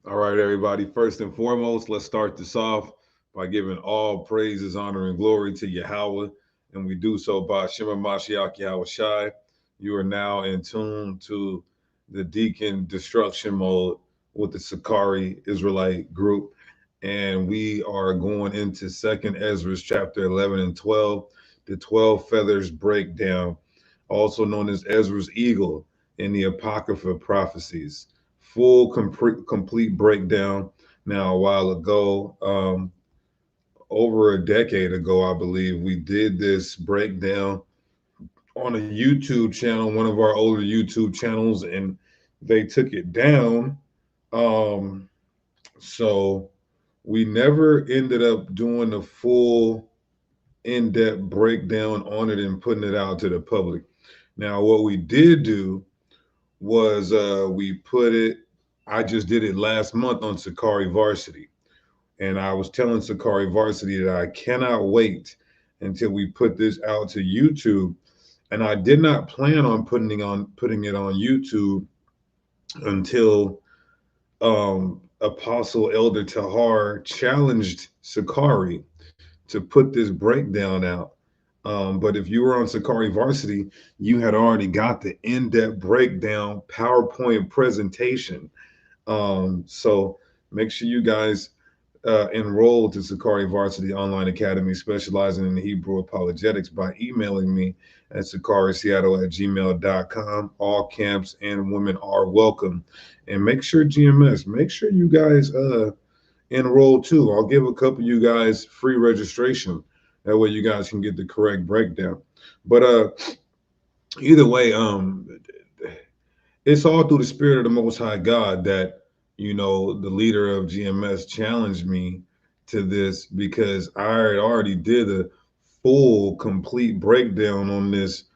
All right, everybody. First and foremost, let's start this off by giving all praises, honor, and glory to Yahweh. And we do so by Shema Mashiach Yahweh Shai. You are now in tune to the Deacon Destruction Mode with the Sakari Israelite group. And we are going into 2nd Ezra's chapter 11 and 12, the 12 feathers breakdown, also known as Ezra's eagle in the Apocrypha prophecies. Full complete breakdown. Now, a while ago, over a decade ago, I believe, we did this breakdown on a YouTube channel, one of our older YouTube channels, and they took it down. Um, so we never ended up doing a full in-depth breakdown on it and putting it out to the public. Now, what we did do was we put it. I just did it last month on Sakari Varsity, and I was telling Sakari Varsity that I cannot wait until we put this out to YouTube. And I did not plan on putting it on YouTube until Apostle Elder Tahar challenged Sakari to put this breakdown out. But if you were on Sakari Varsity, you had already got the in-depth breakdown PowerPoint presentation. So make sure you guys enroll to Sakari Varsity Online Academy, specializing in Hebrew apologetics, by emailing me at sakariseattle@gmail.com. All camps and women are welcome. And make sure GMS, make sure you guys enroll too. I'll give a couple of you guys free registration. That way you guys can get the correct breakdown. But either way, it's all through the spirit of the Most High God that the leader of GMS challenged me to this, because I had already did a full, complete breakdown on this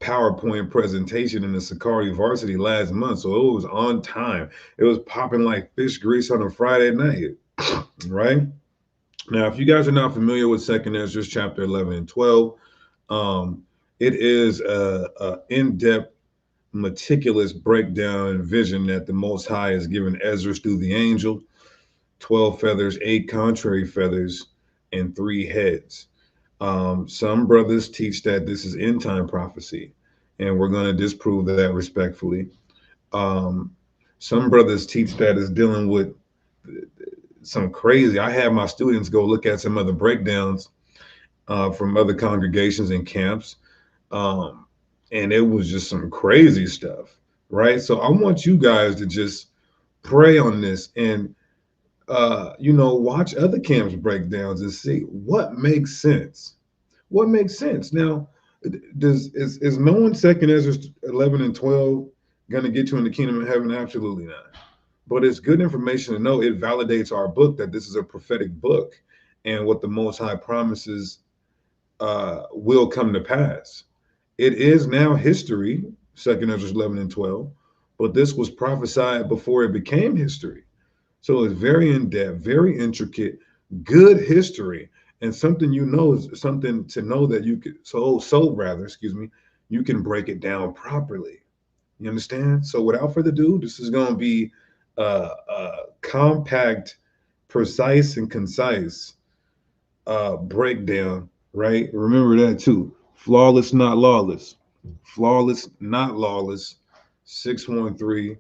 PowerPoint presentation in the Sakari Varsity last month, so it was on time. It was popping like fish grease on a Friday night, right? Now, if you guys are not familiar with Second Ezra chapter 11 and 12, um, it is a in-depth, meticulous breakdown and vision that the Most High has given Ezra through the angel: 12 feathers, 8 contrary feathers, and 3 heads. Some brothers teach that this is end time prophecy, and we're going to disprove that respectfully. Um, some brothers teach that it's dealing with some crazy. I had my students go look at some other breakdowns from other congregations and camps, um, and it was just some crazy stuff, right? So I want you guys to just pray on this and watch other camps breakdowns and see what makes sense. What makes sense now? Is knowing Second Ezra 11 and 12 going to get you in the kingdom of heaven? Absolutely not. But it's good information to know. It validates our book that this is a prophetic book, and what the Most High promises will come to pass. It is now history, Second Ezra 11 and 12, but this was prophesied before it became history. So it's very in depth, very intricate, good history, and something is something to know that you could excuse me, you can break it down properly. You understand? So without further ado, this is going to be a compact, precise, and concise breakdown. Right? Remember that too. Flawless, not lawless. Flawless, not lawless. 613.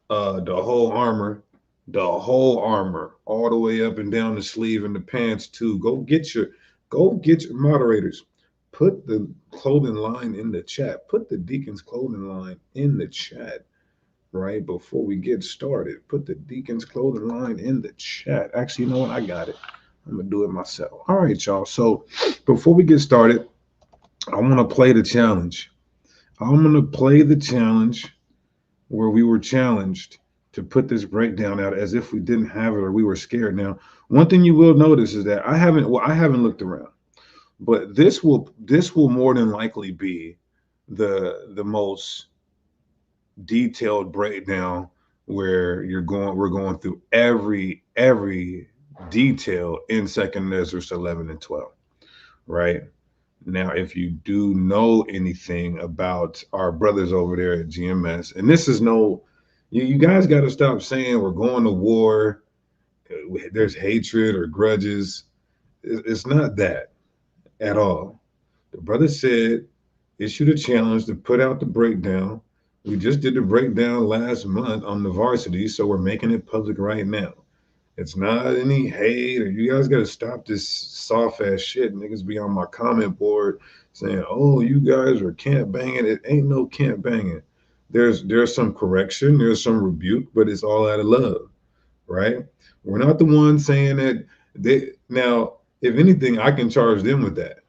The whole armor, all the way up and down the sleeve and the pants too. Go get your moderators. Put the clothing line in the chat. Put the deacon's clothing line in the chat, right? Before we get started. Put the deacon's clothing line in the chat. Actually, you know what? I got it. I'm gonna do it myself. All right, y'all. So before we get started, I want to play the challenge. I'm gonna play the challenge where we were challenged to put this breakdown out as if we didn't have it or we were scared. Now, one thing you will notice is that I haven't looked around, but this will more than likely be the most detailed breakdown, where we're going through every detail in Second Ezra 11 and 12, right? Now, if you do know anything about our brothers over there at GMS, and this is no You guys got to stop saying we're going to war. There's hatred or grudges. It's not that at all. The brother said, issued a challenge to put out the breakdown. We just did the breakdown last month on the varsity, so we're making it public right now. It's not any hate, or you guys got to stop this soft ass shit. Niggas be on my comment board saying, "Oh, you guys are camp banging." It ain't no camp banging. There's some correction, there's some rebuke, but it's all out of love, right? We're not the ones saying that they now. If anything, I can charge them with that.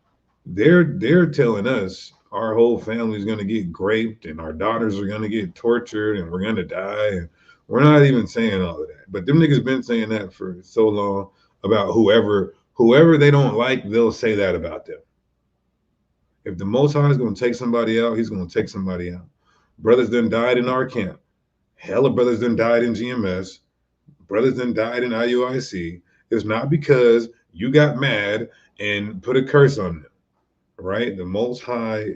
They're telling us our whole family is going to get raped and our daughters are going to get tortured and we're going to die, and we're not even saying all of that, but them niggas been saying that for so long about whoever they don't like, they'll say that about them. If the Most High is going to take somebody out, he's going to take somebody out. Brothers done died in our camp. Hella brothers done died in GMS. Brothers done died in IUIC. It's not because you got mad and put a curse on them, right? The Most High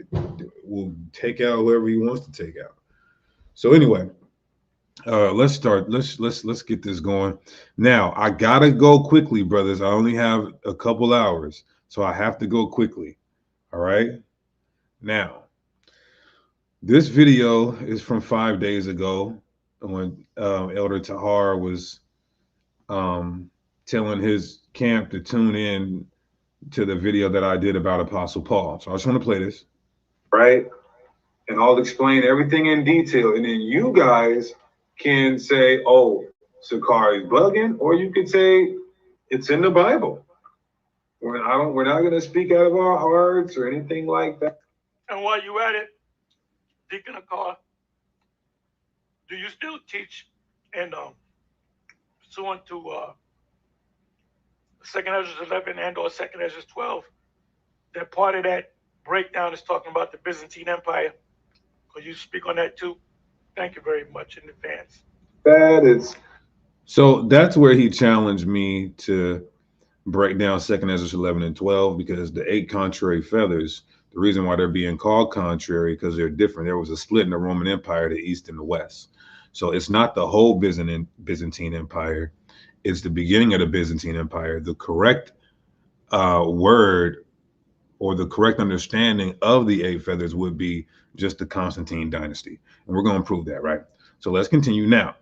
will take out whoever he wants to take out. So anyway, let's start. Let's get this going. Now I gotta go quickly, brothers. I only have a couple hours, so I have to go quickly. All right. Now, this video is from 5 days ago when Elder Tahar was um, telling his camp to tune in to the video that I did about Apostle Paul. So I just want to play this. Right? And I'll explain everything in detail. And then you guys can say, oh, Sakari's bugging, or you could say it's in the Bible. We're not gonna speak out of our hearts or anything like that. And while you at it, Deacon Akar, do you still teach and pursuant to Second Ezra 11 and or Second Ezra 12, that part of that breakdown is talking about the Byzantine Empire? Could you speak on that too? Thank you very much in advance. So that's where he challenged me to break down Second Ezra 11 and 12, because the 8 contrary feathers, the reason why they're being called contrary, because they're different. There was a split in the Roman Empire, the East and the West. So it's not the whole Byzantine Empire. It's the beginning of the Byzantine Empire. The correct word or the correct understanding of the 8 feathers would be just the Constantine dynasty. And we're going to prove that, right? So let's continue now.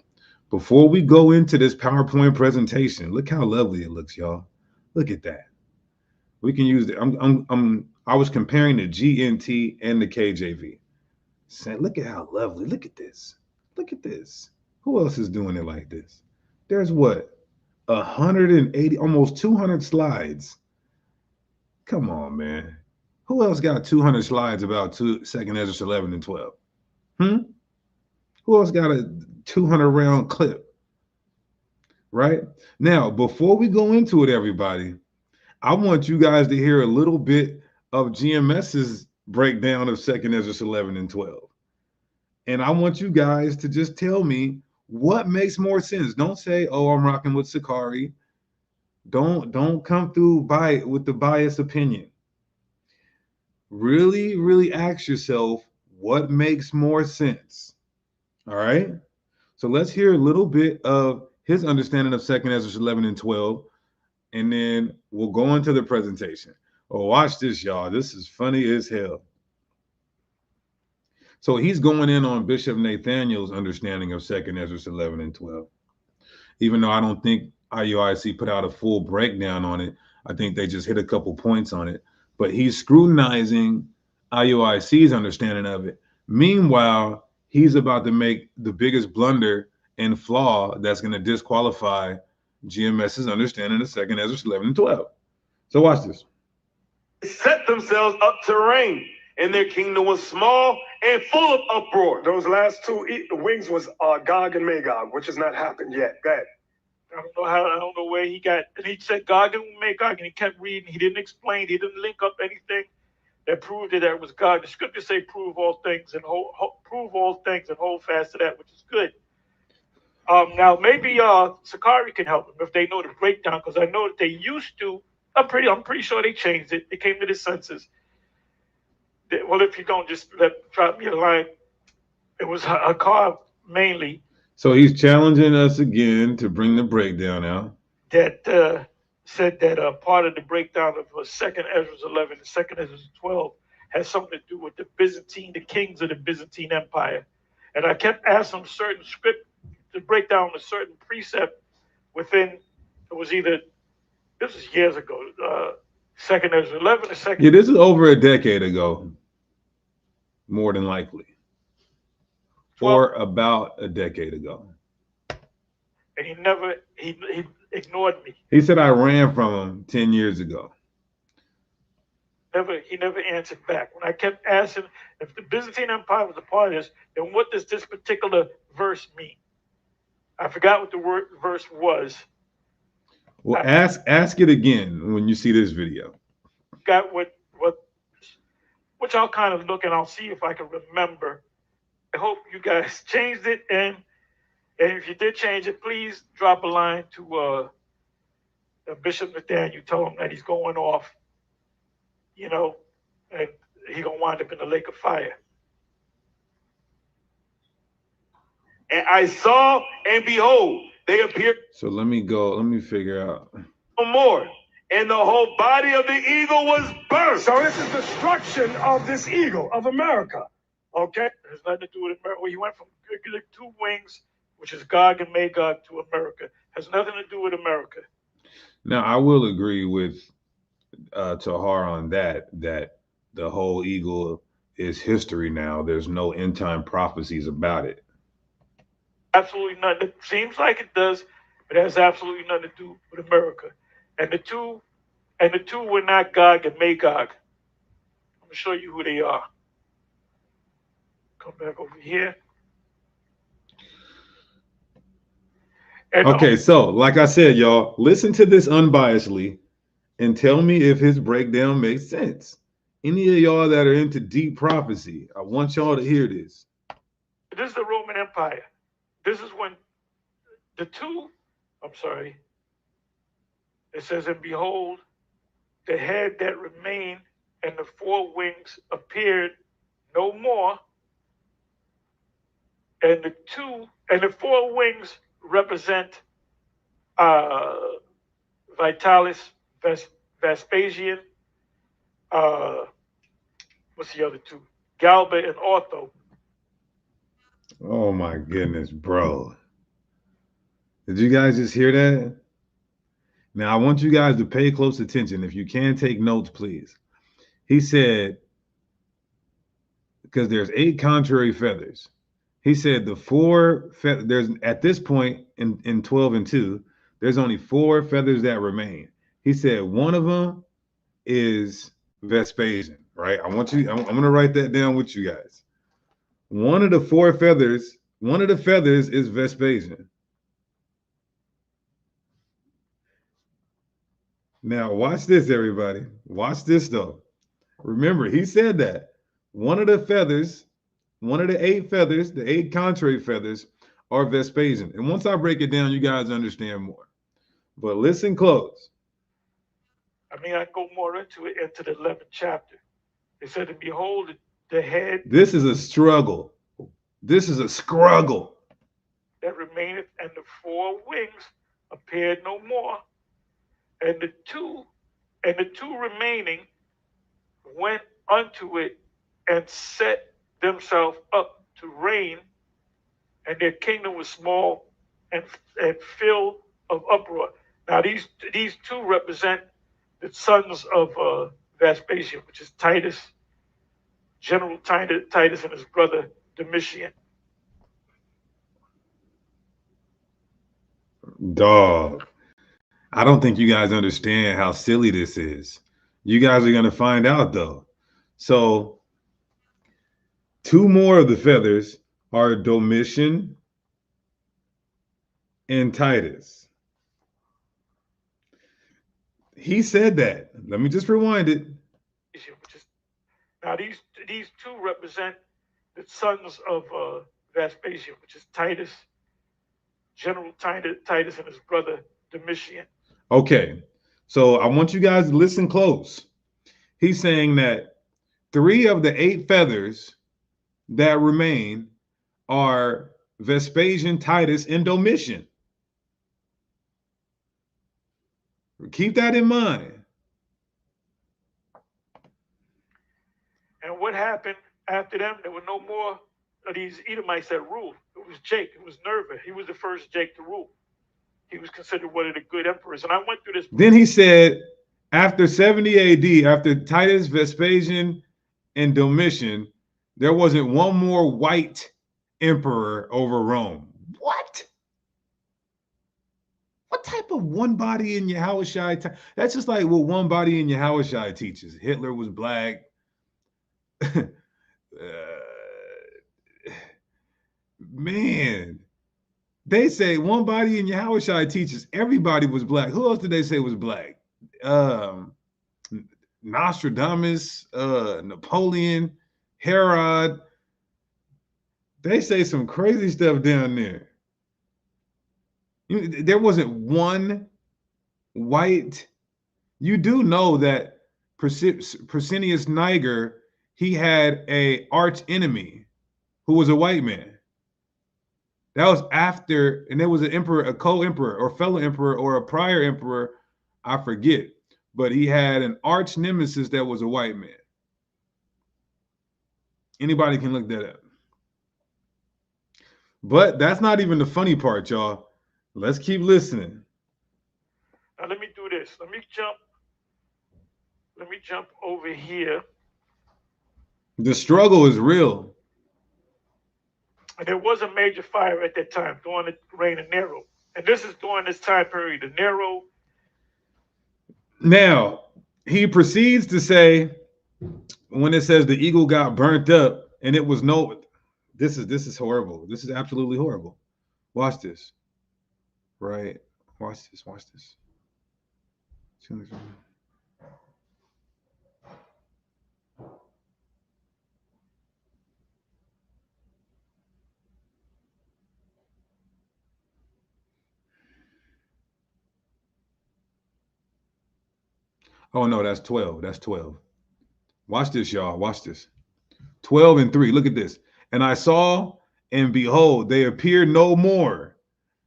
Before we go into this PowerPoint presentation, look how lovely it looks, y'all. Look at that. We can use it. I was comparing the GNT and the KJV. Saying, look at how lovely. Look at this. Look at this. Who else is doing it like this? There's what? 180, almost 200 slides. Come on, man. Who else got 200 slides about Second Ezra 11 and 12? Who else got a 200 round clip? Right? Now, before we go into it, everybody, I want you guys to hear a little bit of GMS's breakdown of Second Ezra 11 and 12. And I want you guys to just tell me what makes more sense. Don't say, oh, I'm rocking with Sakari. Don't come through with the biased opinion. Really, really ask yourself what makes more sense. All right. So let's hear a little bit of his understanding of Second Ezra 11 and 12, and then we'll go into the presentation. Oh, watch this, y'all. This is funny as hell. So he's going in on Bishop Nathaniel's understanding of Second Ezra 11 and 12. Even though I don't think IUIC put out a full breakdown on it, I think they just hit a couple points on it. But he's scrutinizing IUIC's understanding of it. Meanwhile, he's about to make the biggest blunder and flaw that's going to disqualify GMS's understanding of Second Ezra 11 and 12. So watch this. They set themselves up to reign, and their kingdom was small and full of uproar. Those last two wings was Gog and Magog, which has not happened yet. Go ahead. I don't know where he got, and he said Gog and Magog, and he kept reading. He didn't explain. He didn't link up anything that proved that it was God. The scriptures say, "Prove all things and hold fast to that," which is good. Now maybe Sakari can help him if they know the breakdown, because I know that they used to. I'm pretty sure they changed it. They came to the senses. Well, if you don't, just drop me a line. It was a car mainly. So he's challenging us again to bring the breakdown out. That said that part of the breakdown of Second Ezra 11 and Second Ezra 12 has something to do with the kings of the Byzantine Empire. And I kept asking them certain script to break down a certain precept within. It was either this was years ago. Second Ezra 11 or second. Yeah, this is over a decade ago, more than likely, or about a decade ago. And he ignored me. He said I ran from him 10 years ago. He never answered back. When I kept asking if the Byzantine Empire was a part of this, then what does this particular verse mean? I forgot what the verse was. Well, ask it again when you see this video. Got which I'll kind of look and I'll see if I can remember. I hope you guys changed it, and if you did change it, please drop a line to Bishop Nathaniel. Tell him that he's going off, and he's gonna wind up in the lake of fire. And I saw, and behold, they appeared. So let me figure out. No more. And the whole body of the eagle was burned. So this is destruction of this eagle of America. Okay? It has nothing to do with America. Well, he went from two wings, which is Gog and Magog, to America. Has nothing to do with America. Now, I will agree with Tahar on that the whole eagle is history now. There's no end time prophecies about it. Absolutely nothing. It seems like it does, but it has absolutely nothing to do with America. And the two were not Gog and Magog. I'm gonna show you who they are. Come back over here. And okay, so like I said, y'all, listen to this unbiasedly and tell me if his breakdown makes sense. Any of y'all that are into deep prophecy, I want y'all to hear this. This is the Roman Empire. This is when it says, and behold, the head that remained and the four wings appeared no more. And the four wings represent Vitalis, Vespasian, what's the other two? Galba and Otho. Oh my goodness, bro. Did you guys just hear that? Now, I want you guys to pay close attention. If you can take notes, please. He said, because there's 8 contrary feathers. He said the 4 feathers, there's at this point in 12 and 2, there's only 4 feathers that remain. He said one of them is Vespasian, right? I'm going to write that down with you guys. One of the 4 feathers, one of the feathers is Vespasian. Now, watch this, everybody. Watch this, though. Remember, he said that one of the feathers, one of the 8 feathers, the 8 contrary feathers, are Vespasian. And once I break it down, you guys understand more. But listen close. I mean, I go more into it into the 11th chapter. It said, and behold, the head. This is a struggle. This is a struggle. That remaineth, and the 4 wings appeared no more. And the two remaining went unto it and set themselves up to reign, and their kingdom was small and filled of uproar. Now these 2 represent the sons of Vespasian, which is Titus, General Titus, and his brother Domitian. Dog. I don't think you guys understand how silly this is. You guys are going to find out, though. So 2 more of the feathers are Domitian and Titus. He said that. Let me just rewind it. Now these 2 represent the sons of Vespasian, which is Titus, General Titus, and his brother Domitian. Okay, so I want you guys to listen close. He's saying that 3 of the 8 feathers that remain are Vespasian, Titus, and Domitian. Keep that in mind. And what happened after them? There were no more of these Edomites that ruled. It was Jake. It was Nerva. He was the first Jake to rule. He was considered one of the good emperors. And I went through this. Then he said, after 70 AD, after Titus, Vespasian, and Domitian, there wasn't one more white emperor over Rome. What? What type of one body in Yahushua? That's just like what one body in Yahushua teaches. Hitler was black. Man, they say one body in Yahushua teaches everybody was black. Who else did they say was black? Nostradamus, Napoleon, Herod. They say some crazy stuff down there. There wasn't one white. You do know that Persinius Niger, he had a arch enemy who was a white man. That was after, and there was an emperor, a co-emperor or fellow emperor or a prior emperor, I forget, but he had an arch nemesis that was a white man. Anybody can look that up. But that's not even the funny part, y'all. Let's keep listening. Now let me do this. Let me jump over here. The struggle is real. And there was a major fire at that time during the reign of Nero. And this is during this time period, the Nero. Now, he proceeds to say, when it says the eagle got burnt up, and it was no, this is horrible. This is absolutely horrible. Watch this. Right? Watch this. Oh, no, that's 12. That's 12. Watch this, y'all. Watch this. 12 and 3. Look at this. And I saw, and behold, they appeared no more.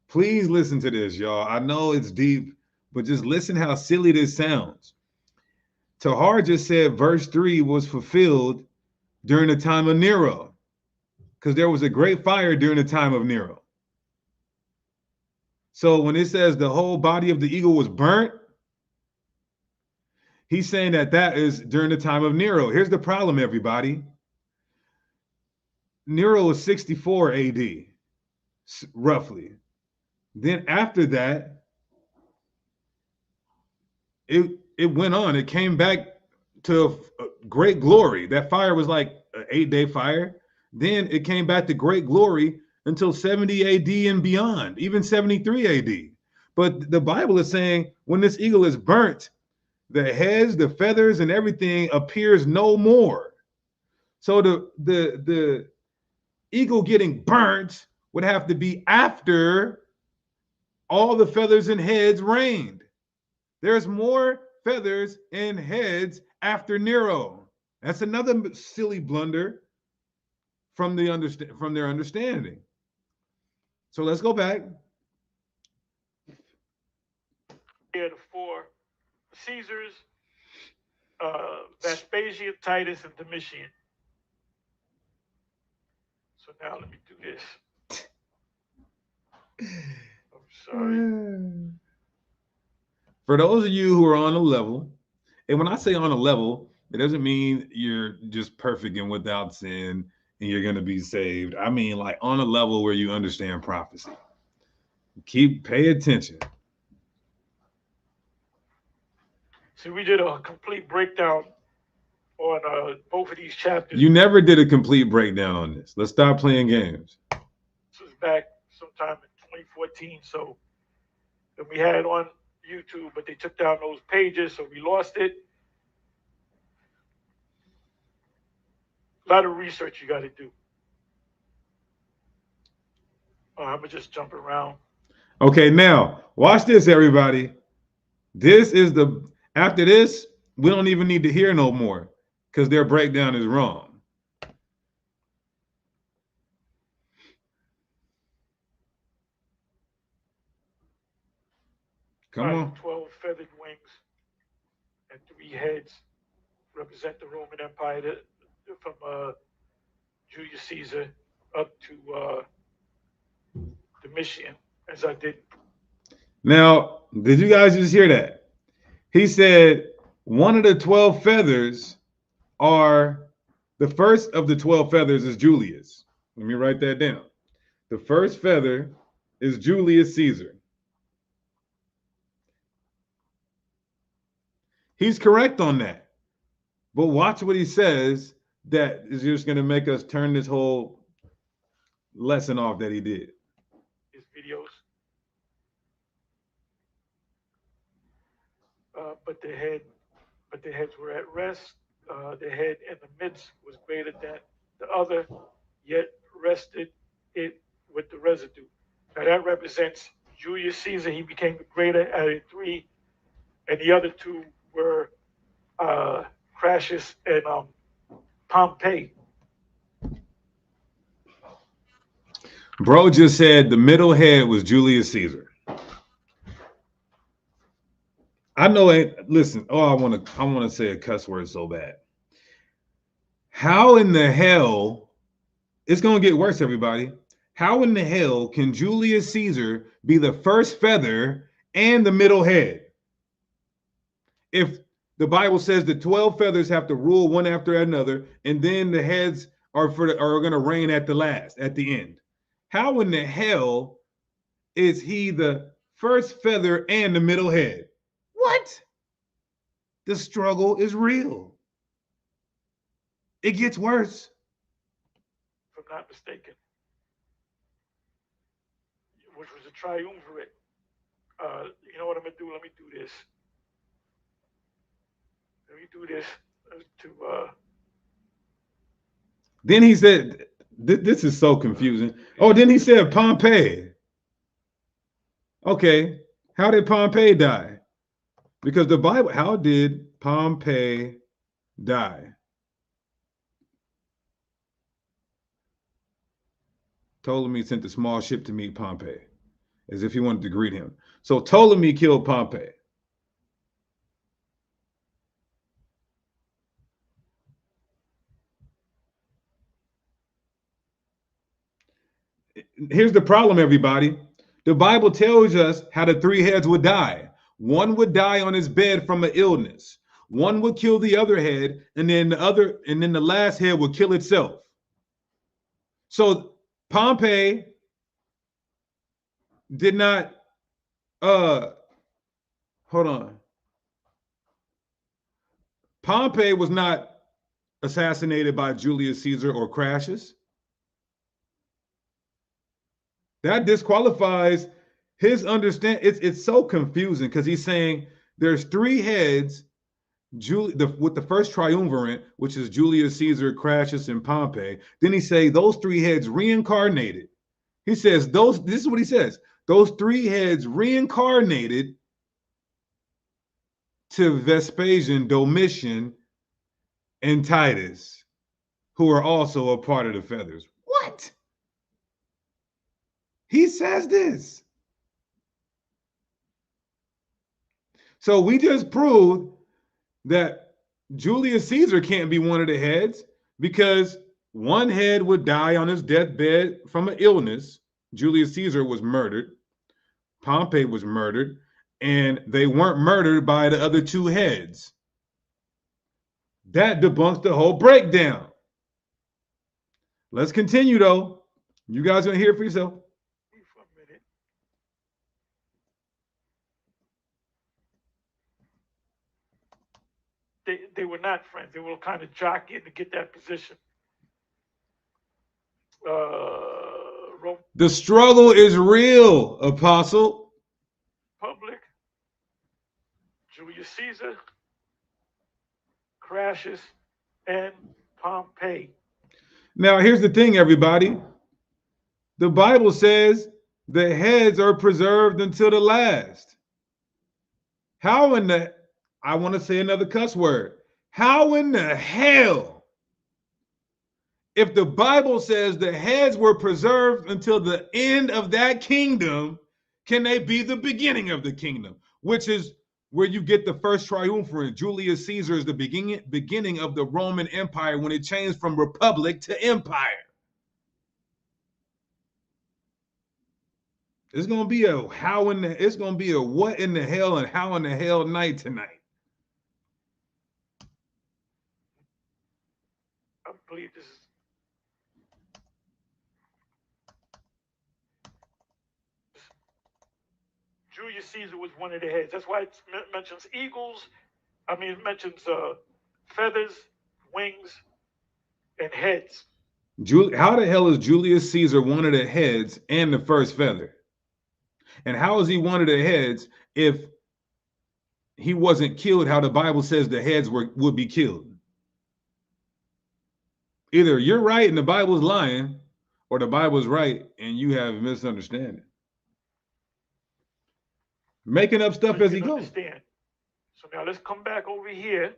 Please listen to this, y'all. I know it's deep, but just listen how silly this sounds. Tahar just said verse 3 was fulfilled during the time of Nero, because there was a great fire during the time of Nero. So when it says the whole body of the eagle was burnt, he's saying that is during the time of Nero. Here's the problem, everybody. Nero was 64 AD, roughly. Then after that, it went on. It came back to great glory. That fire was like an 8-day fire. Then it came back to great glory until 70 AD and beyond, even 73 AD. But the Bible is saying when this eagle is burnt, the heads, the feathers, and everything appears no more. So the eagle getting burnt would have to be after all the feathers and heads reigned. There's more feathers and heads after Nero. That's another silly blunder from their understanding. So let's go back. Here the four Caesars, Vespasian, Titus, and Domitian. So now let me do this. I'm sorry. For those of you who are on a level, and when I say on a level, it doesn't mean you're just perfect and without sin and you're going to be saved. I mean like on a level where you understand prophecy. Pay attention. See, we did a complete breakdown on both of these chapters. You never did a complete breakdown on this. Let's stop playing games. This was back sometime in 2014. So and we had it on YouTube, but they took down those pages, so we lost it. A lot of research you got to do. I'm going to just jump around. Okay, now, watch this, everybody. After this, we don't even need to hear no more because their breakdown is wrong. Come on. 12 feathered wings and 3 heads represent the Roman Empire from Julius Caesar up to Domitian, as I did. Now, did you guys just hear that? He said one of the 12 feathers are the first of the 12 feathers is Julius. Let me write that down. The first feather is Julius Caesar. He's correct on that. But watch what he says that is just going to make us turn this whole lesson off that he did. His videos. But the heads were at rest. The head in the midst was greater than the other, yet rested it with the residue. Now that represents Julius Caesar. He became the greater out of 3, and the other 2 were Crassus and Pompey. Bro just said the middle head was Julius Caesar. I know it. Listen, I want to say a cuss word so bad. How in the hell? It's gonna get worse, everybody. How in the hell can Julius Caesar be the first feather and the middle head? If the Bible says the 12 feathers have to rule one after another, and then the heads are going to reign at the end. How in the hell is he the first feather and the middle head? What? The struggle is real. It gets worse. If I'm not mistaken, which was a triumvirate. You know what I'm gonna do? Let me do this. Then he said, this is so confusing. Oh, then he said Pompey. Okay, how did Pompey die? Because the Bible, how did Pompey die? Ptolemy sent a small ship to meet Pompey, as if he wanted to greet him. So Ptolemy killed Pompey. Here's the problem, everybody. The Bible tells us how the 3 heads would die. One would die on his bed from an illness. One would kill the other head, and then the last head would kill itself. So Pompey did not hold on. Pompey was not assassinated by Julius Caesar or Crassus. That disqualifies his understanding. It's so confusing because he's saying there's 3 heads with the first triumvirate, which is Julius Caesar, Crassus, and Pompey. Then he say those 3 heads reincarnated. He says this is what he says. Those 3 heads reincarnated to Vespasian, Domitian, and Titus, who are also a part of the feathers. What? He says this. So we just proved that Julius Caesar can't be one of the heads because one head would die on his deathbed from an illness. Julius Caesar was murdered. Pompey was murdered. And they weren't murdered by the other 2 heads. That debunks the whole breakdown. Let's continue, though. You guys are going to hear it for yourself. They were not friends. They were kind of jockeying to get that position. The struggle is real, Apostle. Public, Julius Caesar, Crassus, and Pompey. Now, here's the thing, everybody. The Bible says the heads are preserved until the last. How in the, I want to say another cuss word. How in the hell, if the Bible says the heads were preserved until the end of that kingdom, can they be the beginning of the kingdom? which is where you get the first triumvirate. Julius Caesar is the beginning of the Roman Empire when it changed from republic to empire. It's gonna be a it's gonna be a what in the hell and how in the hell night tonight. I believe this is Julius Caesar was one of the heads. That's why it mentions eagles. I mean, it mentions feathers, wings, and heads. How the hell is Julius Caesar one of the heads and the first feather? And how is he one of the heads if he wasn't killed how the Bible says the heads would be killed? Either you're right and the Bible's lying, or the Bible's right and you have a misunderstanding. Making up stuff as he goes. Understand. So now let's come back over here.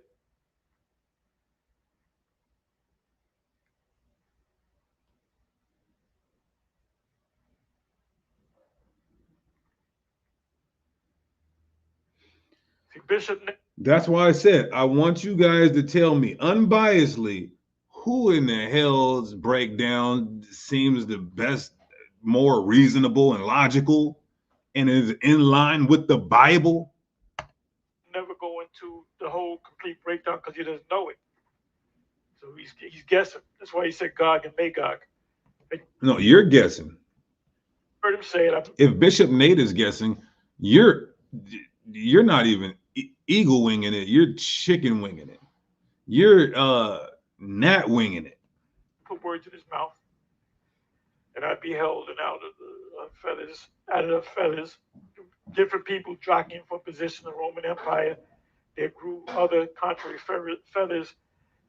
See, Bishop. That's why I said I want you guys to tell me unbiasedly who in the hell's breakdown seems the best, more reasonable and logical, and is in line with the Bible. Never go into the whole complete breakdown because he doesn't know it. So he's guessing. That's why he said Gog and Magog. No, you're guessing. Heard him say it. If Bishop Nate is guessing, you're not even eagle winging it. You're chicken winging it. You're gnat winging it. Put words in his mouth, and I beheld, and out of the feathers, different people jockeying for position in the Roman Empire. There grew other contrary feathers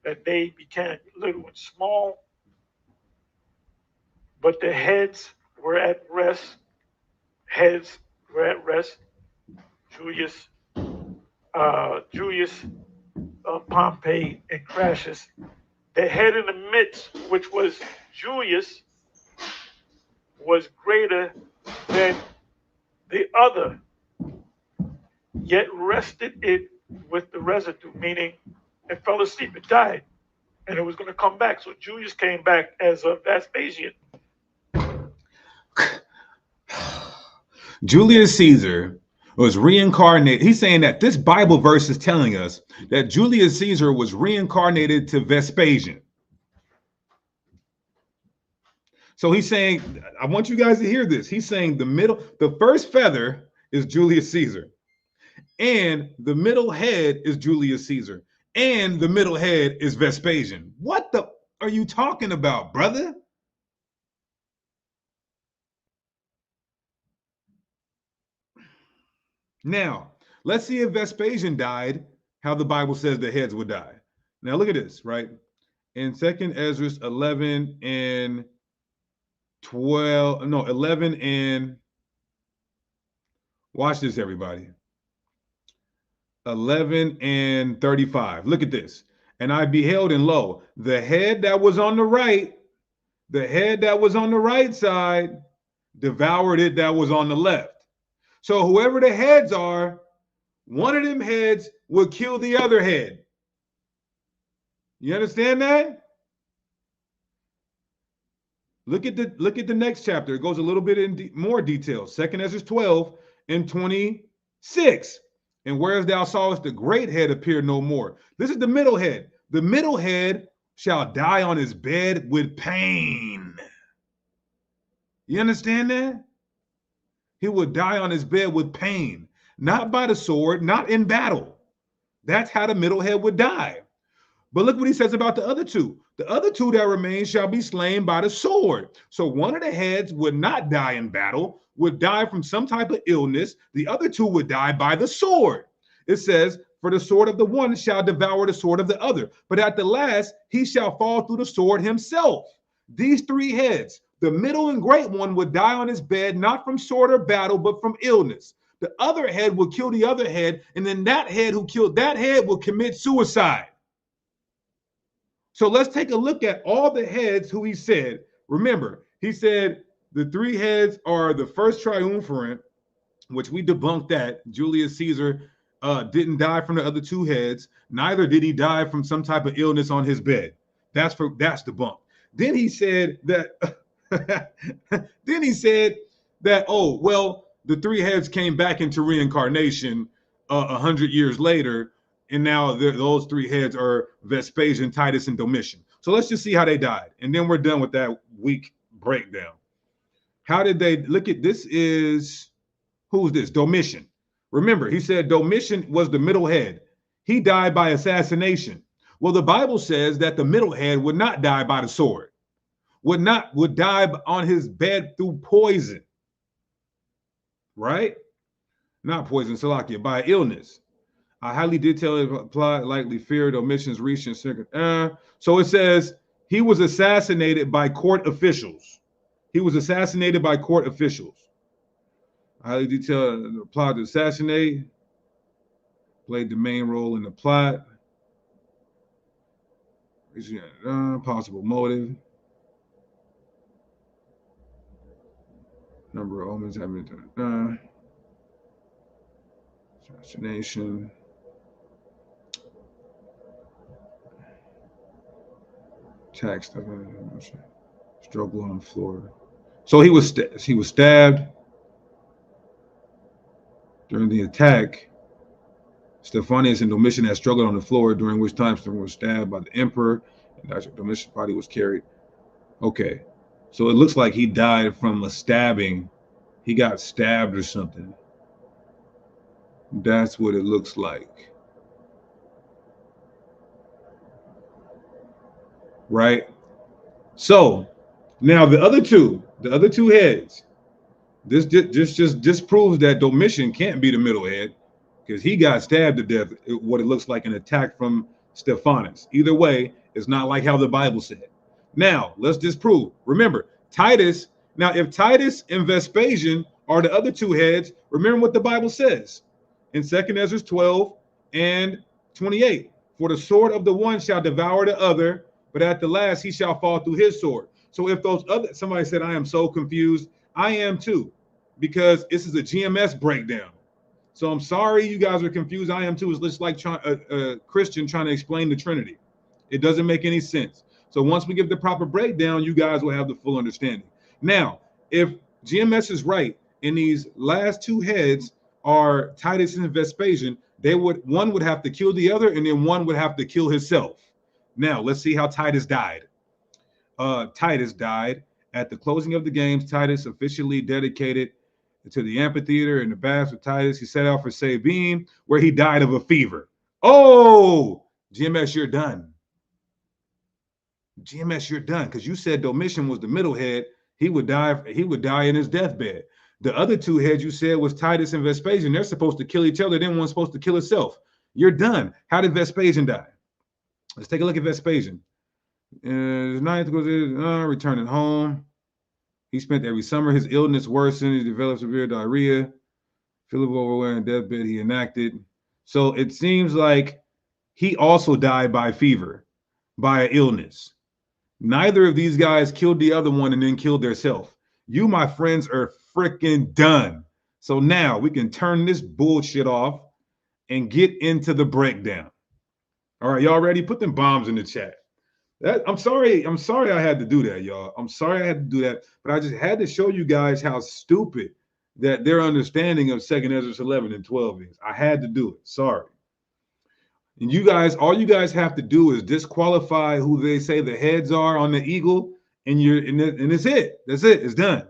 that they became little and small, but the heads were at rest. Heads were at rest. Julius, Pompey, and Crassus. The head in the midst, which was Julius, was greater than the other, yet rested it with the residue, meaning it fell asleep, it died, and it was going to come back. So Julius came back as a Vespasian. Julius Caesar was reincarnated. He's saying that this Bible verse is telling us that Julius Caesar was reincarnated to Vespasian. So he's saying, I want you guys to hear this. He's saying the first feather is Julius Caesar, and the middle head is Julius Caesar, and the middle head is Vespasian. What the are you talking about, brother? Now, let's see if Vespasian died, how the Bible says the heads would die. Now, look at this, right? In 2nd Ezras 11 and 12, no, 11 and, watch this, everybody. 11 and 35. Look at this. And I beheld, and lo, the head that was on the right side devoured it that was on the left. So whoever the heads are, one of them heads will kill the other head. You understand that? Look at the next chapter. It goes a little bit in more detail. 2nd Ezra 12 and 26. And whereas thou sawest the great head appear no more. This is the middle head. The middle head shall die on his bed with pain. You understand that? He would die on his bed with pain, not by the sword, not in battle. That's how the middle head would die. But look what he says about the other two. The other two that remain shall be slain by the sword. So one of the heads would not die in battle, would die from some type of illness. The other two would die by the sword. It says, for the sword of the one shall devour the sword of the other. But at the last, he shall fall through the sword himself. These three heads, the middle and great one would die on his bed, not from sword or battle, but from illness. The other head will kill the other head, and then that head who killed that head will commit suicide. So let's take a look at all the heads who he said. Remember, he said the three heads are the first triumvirate, which we debunked that Julius Caesar didn't die from the other two heads. Neither did he die from some type of illness on his bed. That's debunked. Then he said that. Then he said that, oh well, the three heads came back into reincarnation 100 years later, and now those three heads are Vespasian, Titus, and Domitian. So let's just see how they died, and then we're done with that weak breakdown. How did they look at this? Is who's this? Domitian. Remember, he said Domitian was the middle head. He died by assassination. Well, the Bible says that the middle head would not die by the sword, would die on his bed through poison. Right? Not poison, Salakia, by illness. A highly detailed plot, likely fear, Domitian's reaching second. So it says he was assassinated by court officials. He was assassinated by court officials. Highly detailed plot to assassinate. Played the main role in the plot. Possible motive. Number of omens having been done. Assassination. Text. Struggle on the floor. So he was stabbed during the attack. Stephanius and Domitian had struggled on the floor, during which time Stephen was stabbed by the emperor, and Domitian's body was carried. Okay, so it looks like he died from a stabbing. He got stabbed or something. That's what it looks like. Right? So now the other two heads, this just disproves that Domitian can't be the middle head, because he got stabbed to death, what it looks like an attack from Stephanus. Either way, it's not like how the Bible said. Now, let's disprove. Remember, Titus, now if Titus and Vespasian are the other two heads, remember what the Bible says in 2 Ezras 12 and 28. For the sword of the one shall devour the other, but at the last he shall fall through his sword. So if those other, somebody said, I am so confused. I am too, because this is a GMS breakdown. So I'm sorry you guys are confused. I am too. It's just like a Christian trying to explain the Trinity. It doesn't make any sense. So once we give the proper breakdown, you guys will have the full understanding. Now, if GMS is right, and these last two heads are Titus and Vespasian, one would have to kill the other, and then one would have to kill himself. Now, let's see how Titus died. Titus died at the closing of the games. Titus officially dedicated to the amphitheater and the baths of Titus. He set out for Sabine, where he died of a fever. Oh, GMS, you're done. GMS, you're done, because you said Domitian was the middle head. He would die in his deathbed. The other two heads you said was Titus and Vespasian. They're supposed to kill each other. Then one's supposed to kill itself. You're done. How did Vespasian die? Let's take a look at Vespasian. His ninth goes returning home. He spent every summer. His illness worsened. He developed severe diarrhea. Philip overwearing deathbed he enacted. So it seems like he also died by fever, by an illness. Neither of these guys killed the other one and then killed themselves. You, my friends, are freaking done. So now we can turn this bullshit off and get into the breakdown. All right, y'all ready? Put them bombs in the chat. I'm sorry I had to do that, y'all. I'm sorry I had to do that, but I just had to show you guys how stupid that their understanding of 2nd Ezra 11 and 12 is. I had to do it. Sorry. And you guys, all you guys have to do is disqualify who they say the heads are on the eagle, and it's it. That's it. It's done.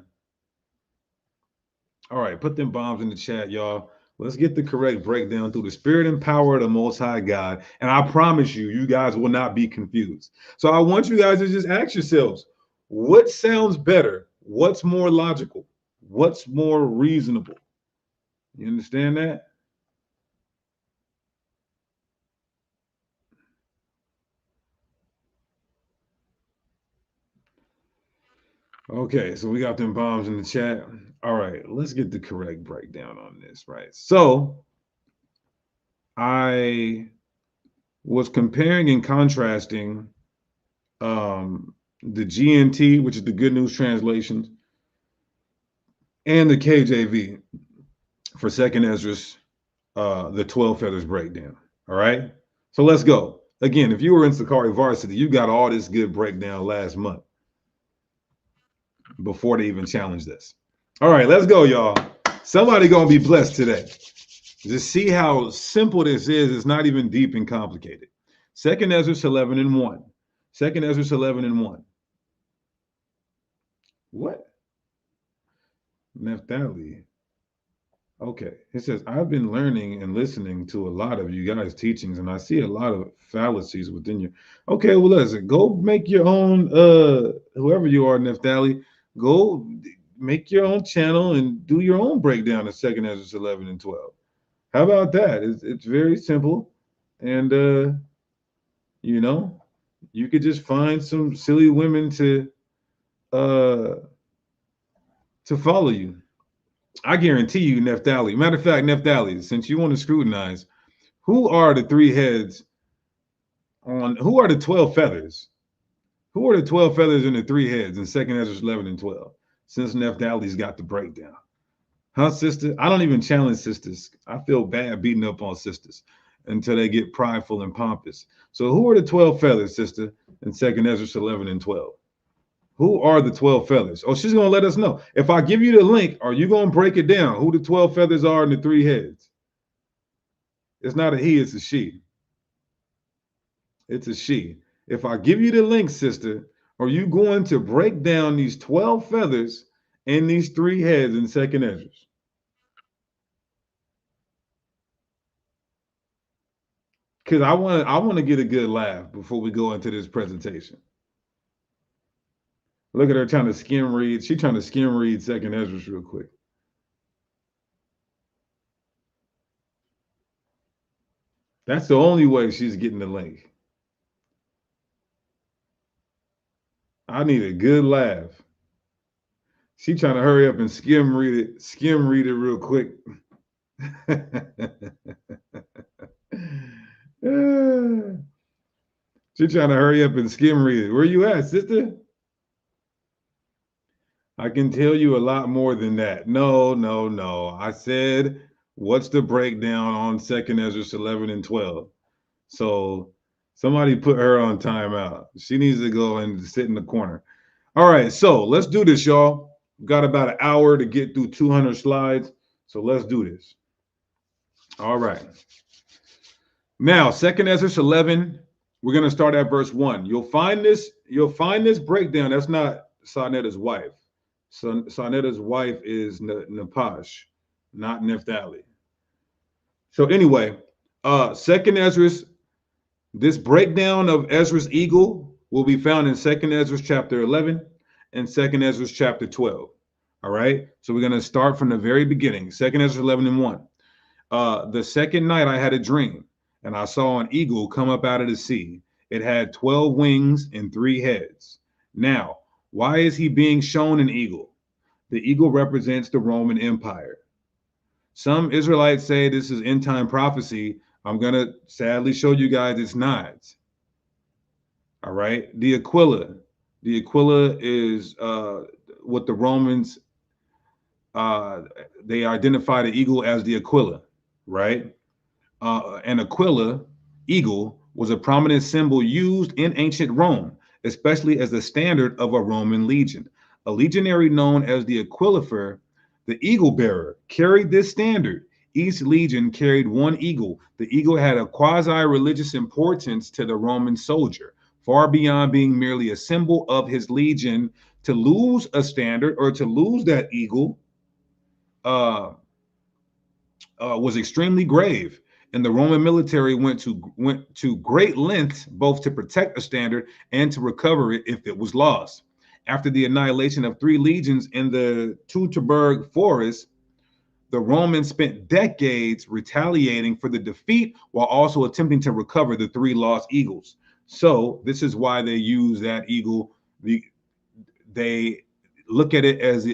All right, put them bombs in the chat, y'all. Let's get the correct breakdown through the spirit and power of the Most High God. And I promise you, you guys will not be confused. So I want you guys to just ask yourselves, what sounds better? What's more logical? What's more reasonable? You understand that? Okay, so we got them bombs in the chat. All right, let's get the correct breakdown on this, right? So I was comparing and contrasting the GNT, which is the Good News Translations, and the KJV for second Ezra's, the 12 feathers breakdown. All right. So let's go. Again, if you were in Sakari Varsity, you got all this good breakdown last month before they even challenged this. All right, let's go, y'all. Somebody gonna be blessed today. Just see how simple this is. It's not even deep and complicated. Second Ezra 11 and 1. Second Ezra 11 and 1. What? Naphtali. Okay. It says, I've been learning and listening to a lot of you guys' teachings, and I see a lot of fallacies within you. Okay, well, listen, go make your own, whoever you are, Naphtali, go make your own channel and do your own breakdown of second Ezra 11 and 12. How about that? It's very simple. And, you know, you could just find some silly women to follow you. I guarantee you, Naphtali. Matter of fact, Naphtali, since you want to scrutinize, who are the three heads on, who are the 12 feathers? Who are the 12 feathers and the three heads in 2nd Ezra 11 and 12? Since Naphtali's got the breakdown. Huh, sister? I don't even challenge sisters. I feel bad beating up on sisters until they get prideful and pompous. So who are the 12 feathers, sister, in 2nd Ezra 11 and 12? Who are the 12 feathers? Oh, she's going to let us know. If I give you the link, are you going to break it down? Who the 12 feathers are and the three heads? It's not a he, it's a she. It's a she. If I give you the link, sister, are you going to break down these 12 feathers and these three heads in 2nd Ezra? Because I want to get a good laugh before we go into this presentation. Look at her trying to skim read. She's trying to skim read 2nd Ezra real quick. That's the only way she's getting the link. I need a good laugh. She's trying to hurry up and skim read it real quick. She's trying to hurry up and skim read it. Where you at, sister? I can tell you a lot more than that. No. I said, what's the breakdown on 2nd Ezra 11 and 12? So somebody put her on timeout. She needs to go and sit in the corner. All right, so let's do this, y'all. We've got about an hour to get through 200 slides. So let's do this. All right. Now, 2nd Ezra 11, we're going to start at verse 1. You'll find this breakdown. That's not Sarnetta's wife. So Sarnetta's wife is Napash, not Naphtali. So anyway, 2nd Ezra, this breakdown of Ezra's eagle will be found in 2nd Ezra chapter 11 and 2nd Ezra chapter 12. All right. So we're going to start from the very beginning. 2nd Ezra 11 and 1. The second night I had a dream, and I saw an eagle come up out of the sea. It had 12 wings and 3 heads. Now, why is he being shown an eagle? The eagle represents the Roman Empire. Some Israelites say this is end time prophecy. I'm going to sadly show you guys it's not. All right. The Aquila is what the Romans, they identify the eagle as the Aquila, right? An Aquila eagle was a prominent symbol used in ancient Rome, especially as the standard of a Roman legion. A legionary known as the Aquilifer, the eagle bearer, carried this standard. Each legion carried one eagle. The eagle had a quasi-religious importance to the Roman soldier, far beyond being merely a symbol of his legion. To lose a standard or to lose that eagle was extremely grave, and the Roman military went to great lengths both to protect a standard and to recover it if it was lost. After the annihilation of 3 legions in the Teutoburg forest, the Romans spent decades retaliating for the defeat while also attempting to recover the 3 lost eagles. So this is why they use that eagle. They look at it as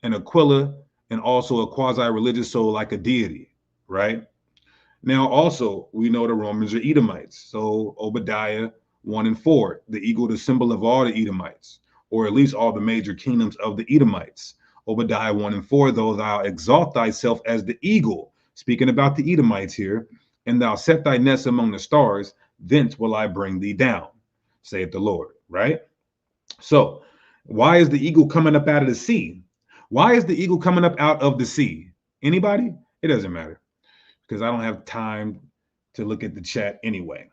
an Aquila and also a quasi-religious, so like a deity, right? Now, also, we know the Romans are Edomites. So Obadiah 1 and 4, the eagle, the symbol of all the Edomites, or at least all the major kingdoms of the Edomites. Obadiah 1 and 4, though thou exalt thyself as the eagle, speaking about the Edomites here, and thou set thy nest among the stars, thence will I bring thee down, saith the Lord, right? So why is the eagle coming up out of the sea? Why is the eagle coming up out of the sea? Anybody? It doesn't matter because I don't have time to look at the chat anyway.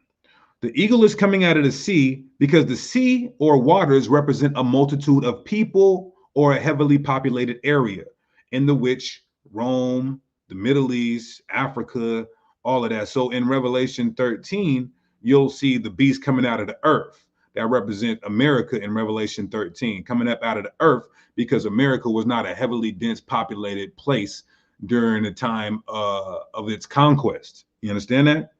The eagle is coming out of the sea because the sea or waters represent a multitude of people or a heavily populated area in the which Rome, the Middle East, Africa, all of that. So in Revelation 13, you'll see the beast coming out of the earth that represent America in Revelation 13, coming up out of the earth because America was not a heavily dense populated place during the time of its conquest. You understand that?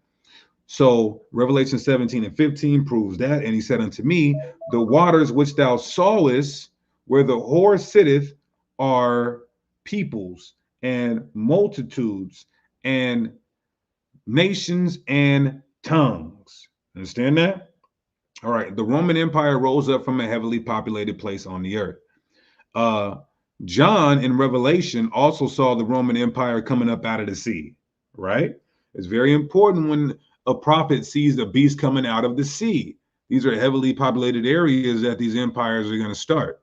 So Revelation 17 and 15 proves that. And he said unto me, the waters which thou sawest, where the whore sitteth, are peoples and multitudes and nations and tongues. Understand that? All right. The Roman Empire rose up from a heavily populated place on the earth. John in Revelation also saw the Roman Empire coming up out of the sea, right? It's very important when a prophet sees the beast coming out of the sea. These are heavily populated areas that these empires are going to start.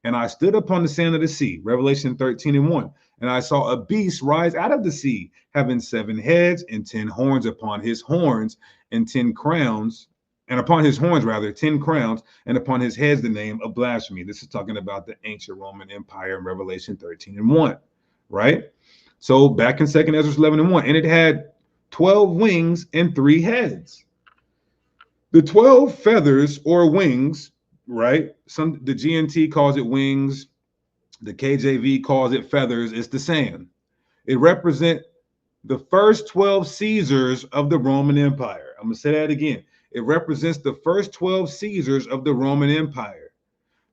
And I stood upon the sand of the sea, Revelation 13 and 1, and I saw a beast rise out of the sea, having 7 heads and 10 horns upon his horns, and 10 crowns, and upon his horns, rather, 10 crowns, and upon his heads the name of blasphemy. This is talking about the ancient Roman Empire in Revelation 13 and 1, right? So back in 2nd Ezra 11 and 1, and it had 12 wings and 3 heads. The 12 feathers or wings, right? The GNT calls it wings. The KJV calls it feathers. It's the same. It represents the first 12 Caesars of the Roman Empire. I'm going to say that again. It represents the first 12 Caesars of the Roman Empire.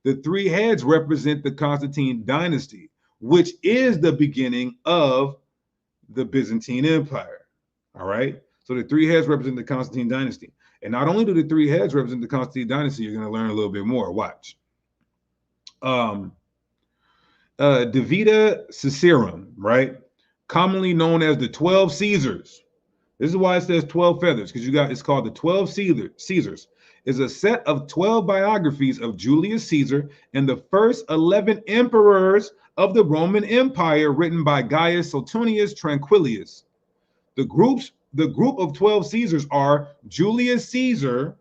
The 3 heads represent the Constantine dynasty, which is the beginning of the Byzantine Empire. All right. So the 3 heads represent the Constantine dynasty. And not only do the 3 heads represent the Constantine dynasty, you're going to learn a little bit more. Watch. Divida Caesarum, right? Commonly known as the 12 Caesars. This is why it says 12 feathers, because it's called the 12 Caesars. Is a set of 12 biographies of Julius Caesar and the first 11 emperors of the Roman Empire, written by Gaius Suetonius Tranquillus. The group of 12 Caesars are Julius Caesar,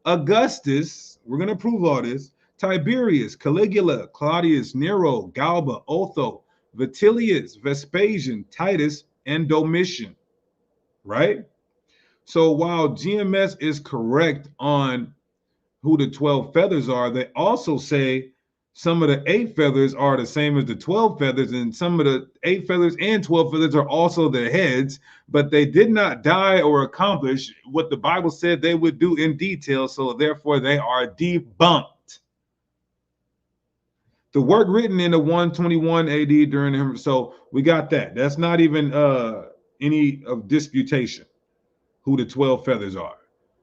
Augustus, we're going to prove all this, Tiberius, Caligula, Claudius, Nero, Galba, Otho, Vitellius, Vespasian, Titus, and Domitian, right? So while GMS is correct on who the 12 feathers are, they also say some of the 8 feathers are the same as the 12 feathers, and some of the 8 feathers and 12 feathers are also the heads, but they did not die or accomplish what the Bible said they would do in detail, so therefore they are debunked. The work written in the 121 AD during him, so we got that. That's not even any of disputation who the 12 feathers are.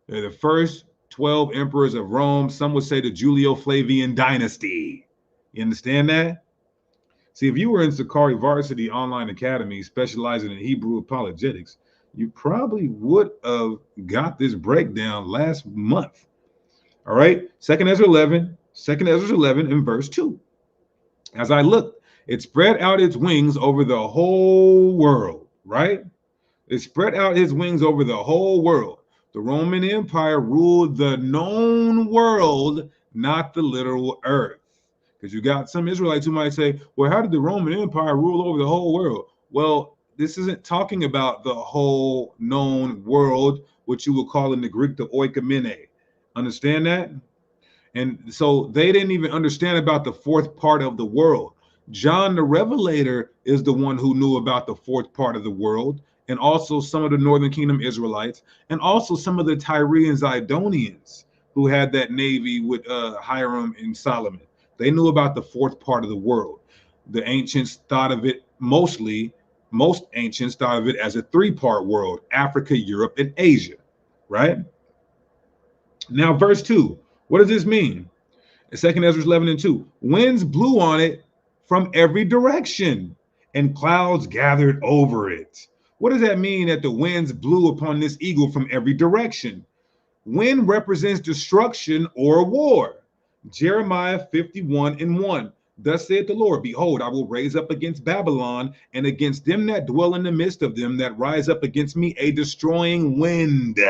They're the first 12 emperors of Rome. Some would say the Julio-Flavian dynasty. You understand that? See, if you were in Sakari Varsity Online Academy specializing in Hebrew apologetics, you probably would have got this breakdown last month. All right, 2nd Ezra 11 and verse 2. As I looked, it spread out its wings over the whole world, right? It spread out its wings over the whole world. The Roman Empire ruled the known world, not the literal earth. Because you got some Israelites who might say, well, how did the Roman Empire rule over the whole world? Well, this isn't talking about the whole known world, which you would call in the Greek the oikomene. Understand that? And so they didn't even understand about the 4th part of the world. John the Revelator is the one who knew about the 4th part of the world, and also some of the Northern Kingdom Israelites, and also some of the Tyrian Zidonians who had that navy with Hiram and Solomon. They knew about the 4th part of the world. The ancients thought of it most ancients thought of it as a 3-part world: Africa, Europe, and Asia, right? Now, verse 2. What does this mean? In 2nd Ezra 11 and 2, winds blew on it from every direction, and clouds gathered over it. What does that mean that the winds blew upon this eagle from every direction? Wind represents destruction or war. Jeremiah 51:1. Thus saith the Lord, behold, I will raise up against Babylon and against them that dwell in the midst of them that rise up against me a destroying wind.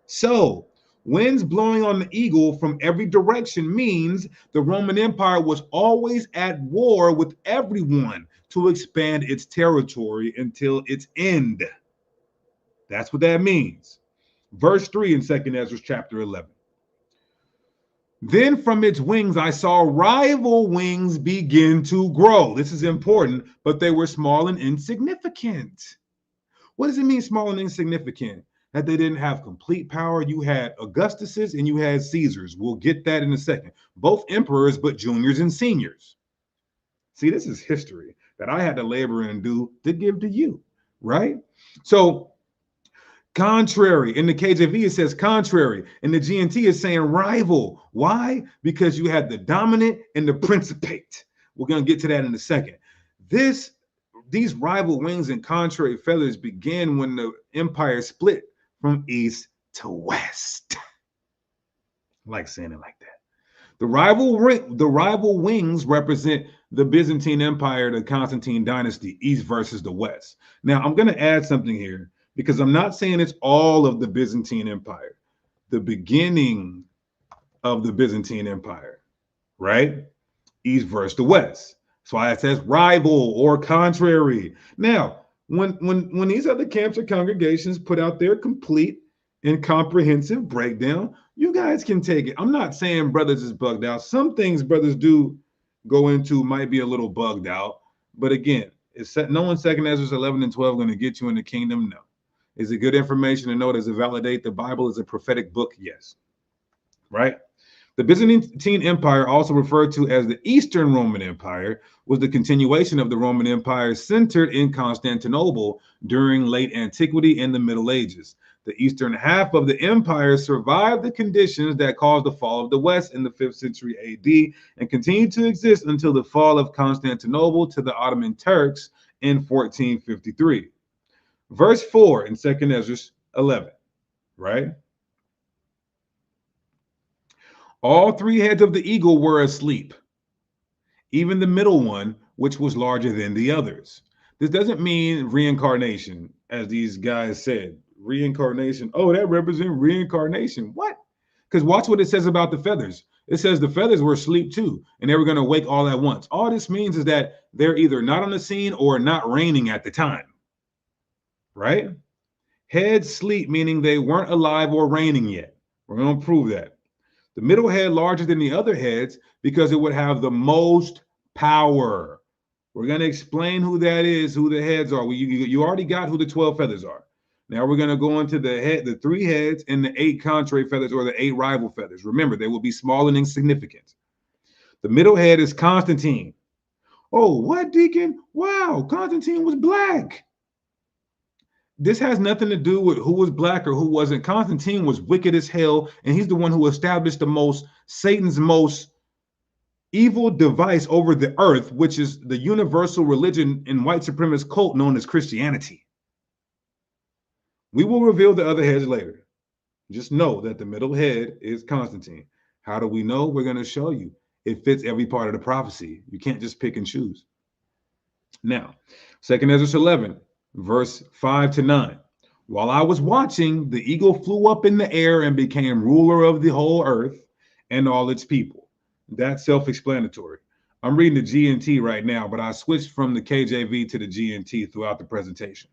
So, winds blowing on the eagle from every direction means the Roman Empire was always at war with everyone to expand its territory until its end. That's what that means. Verse 3 in 2nd Ezra chapter 11. Then from its wings I saw rival wings begin to grow. This is important, but they were small and insignificant. What does it mean, small and insignificant? That they didn't have complete power. You had Augustus's and you had Caesars. We'll get that in a second. Both emperors, but juniors and seniors. See, this is history that I had to labor and do to give to you, right? So, contrary. In the KJV, it says contrary. In the GNT, it's saying rival. Why? Because you had the dominant and the principate. We're going to get to that in a second. These rival wings and contrary feathers began when the empire split from east to west. I like saying it like that. The rival wings represent the Byzantine Empire, the Constantine dynasty, east versus the west. Now, I'm going to add something here, because I'm not saying it's all of the Byzantine Empire, the beginning of the Byzantine Empire, right? East versus the west. So it says rival or contrary. Now, when these other camps or congregations put out their complete and comprehensive breakdown, you guys can take it. I'm not saying brothers is bugged out. Some things brothers do go into might be a little bugged out, but again, no one 2nd Ezra 11 and 12 going to get you in the kingdom? No. Is it good information to know? Does it validate the Bible as a prophetic book? Yes. Right? The Byzantine Empire, also referred to as the Eastern Roman Empire, was the continuation of the Roman Empire centered in Constantinople during late antiquity and the Middle Ages. The eastern half of the empire survived the conditions that caused the fall of the West in the 5th century AD and continued to exist until the fall of Constantinople to the Ottoman Turks in 1453. Verse 4 in 2nd Ezra 11, right? All three heads of the eagle were asleep, even the middle one, which was larger than the others. This doesn't mean reincarnation, as these guys said. Reincarnation. Oh, that represents reincarnation. What? Because watch what it says about the feathers. It says the feathers were asleep too, and they were going to wake all at once. All this means is that they're either not on the scene or not reigning at the time. Right? Heads sleep, meaning they weren't alive or reigning yet. We're going to prove that. The middle head larger than the other heads because it would have the most power. We're going to explain who that is, who the heads are. You already got who the 12 feathers are. Now we're going to go into the 3 heads and the 8 contrary feathers, or the 8 rival feathers. Remember, they will be small and insignificant. The middle head is Constantine. Oh, what, Deacon? Wow, Constantine was black. This has nothing to do with who was black or who wasn't. Constantine was wicked as hell, and he's the one who established Satan's most evil device over the earth, which is the universal religion and white supremacist cult known as Christianity. We will reveal the other heads later. Just know that the middle head is Constantine. How do we know? We're going to show you. It fits every part of the prophecy. You can't just pick and choose. Now, 2nd Ezra 11. Verse 5 to 9. While I was watching, the eagle flew up in the air and became ruler of the whole earth and all its people. That's self-explanatory. I'm reading the GNT right now, but I switched from the KJV to the GNT throughout the presentation.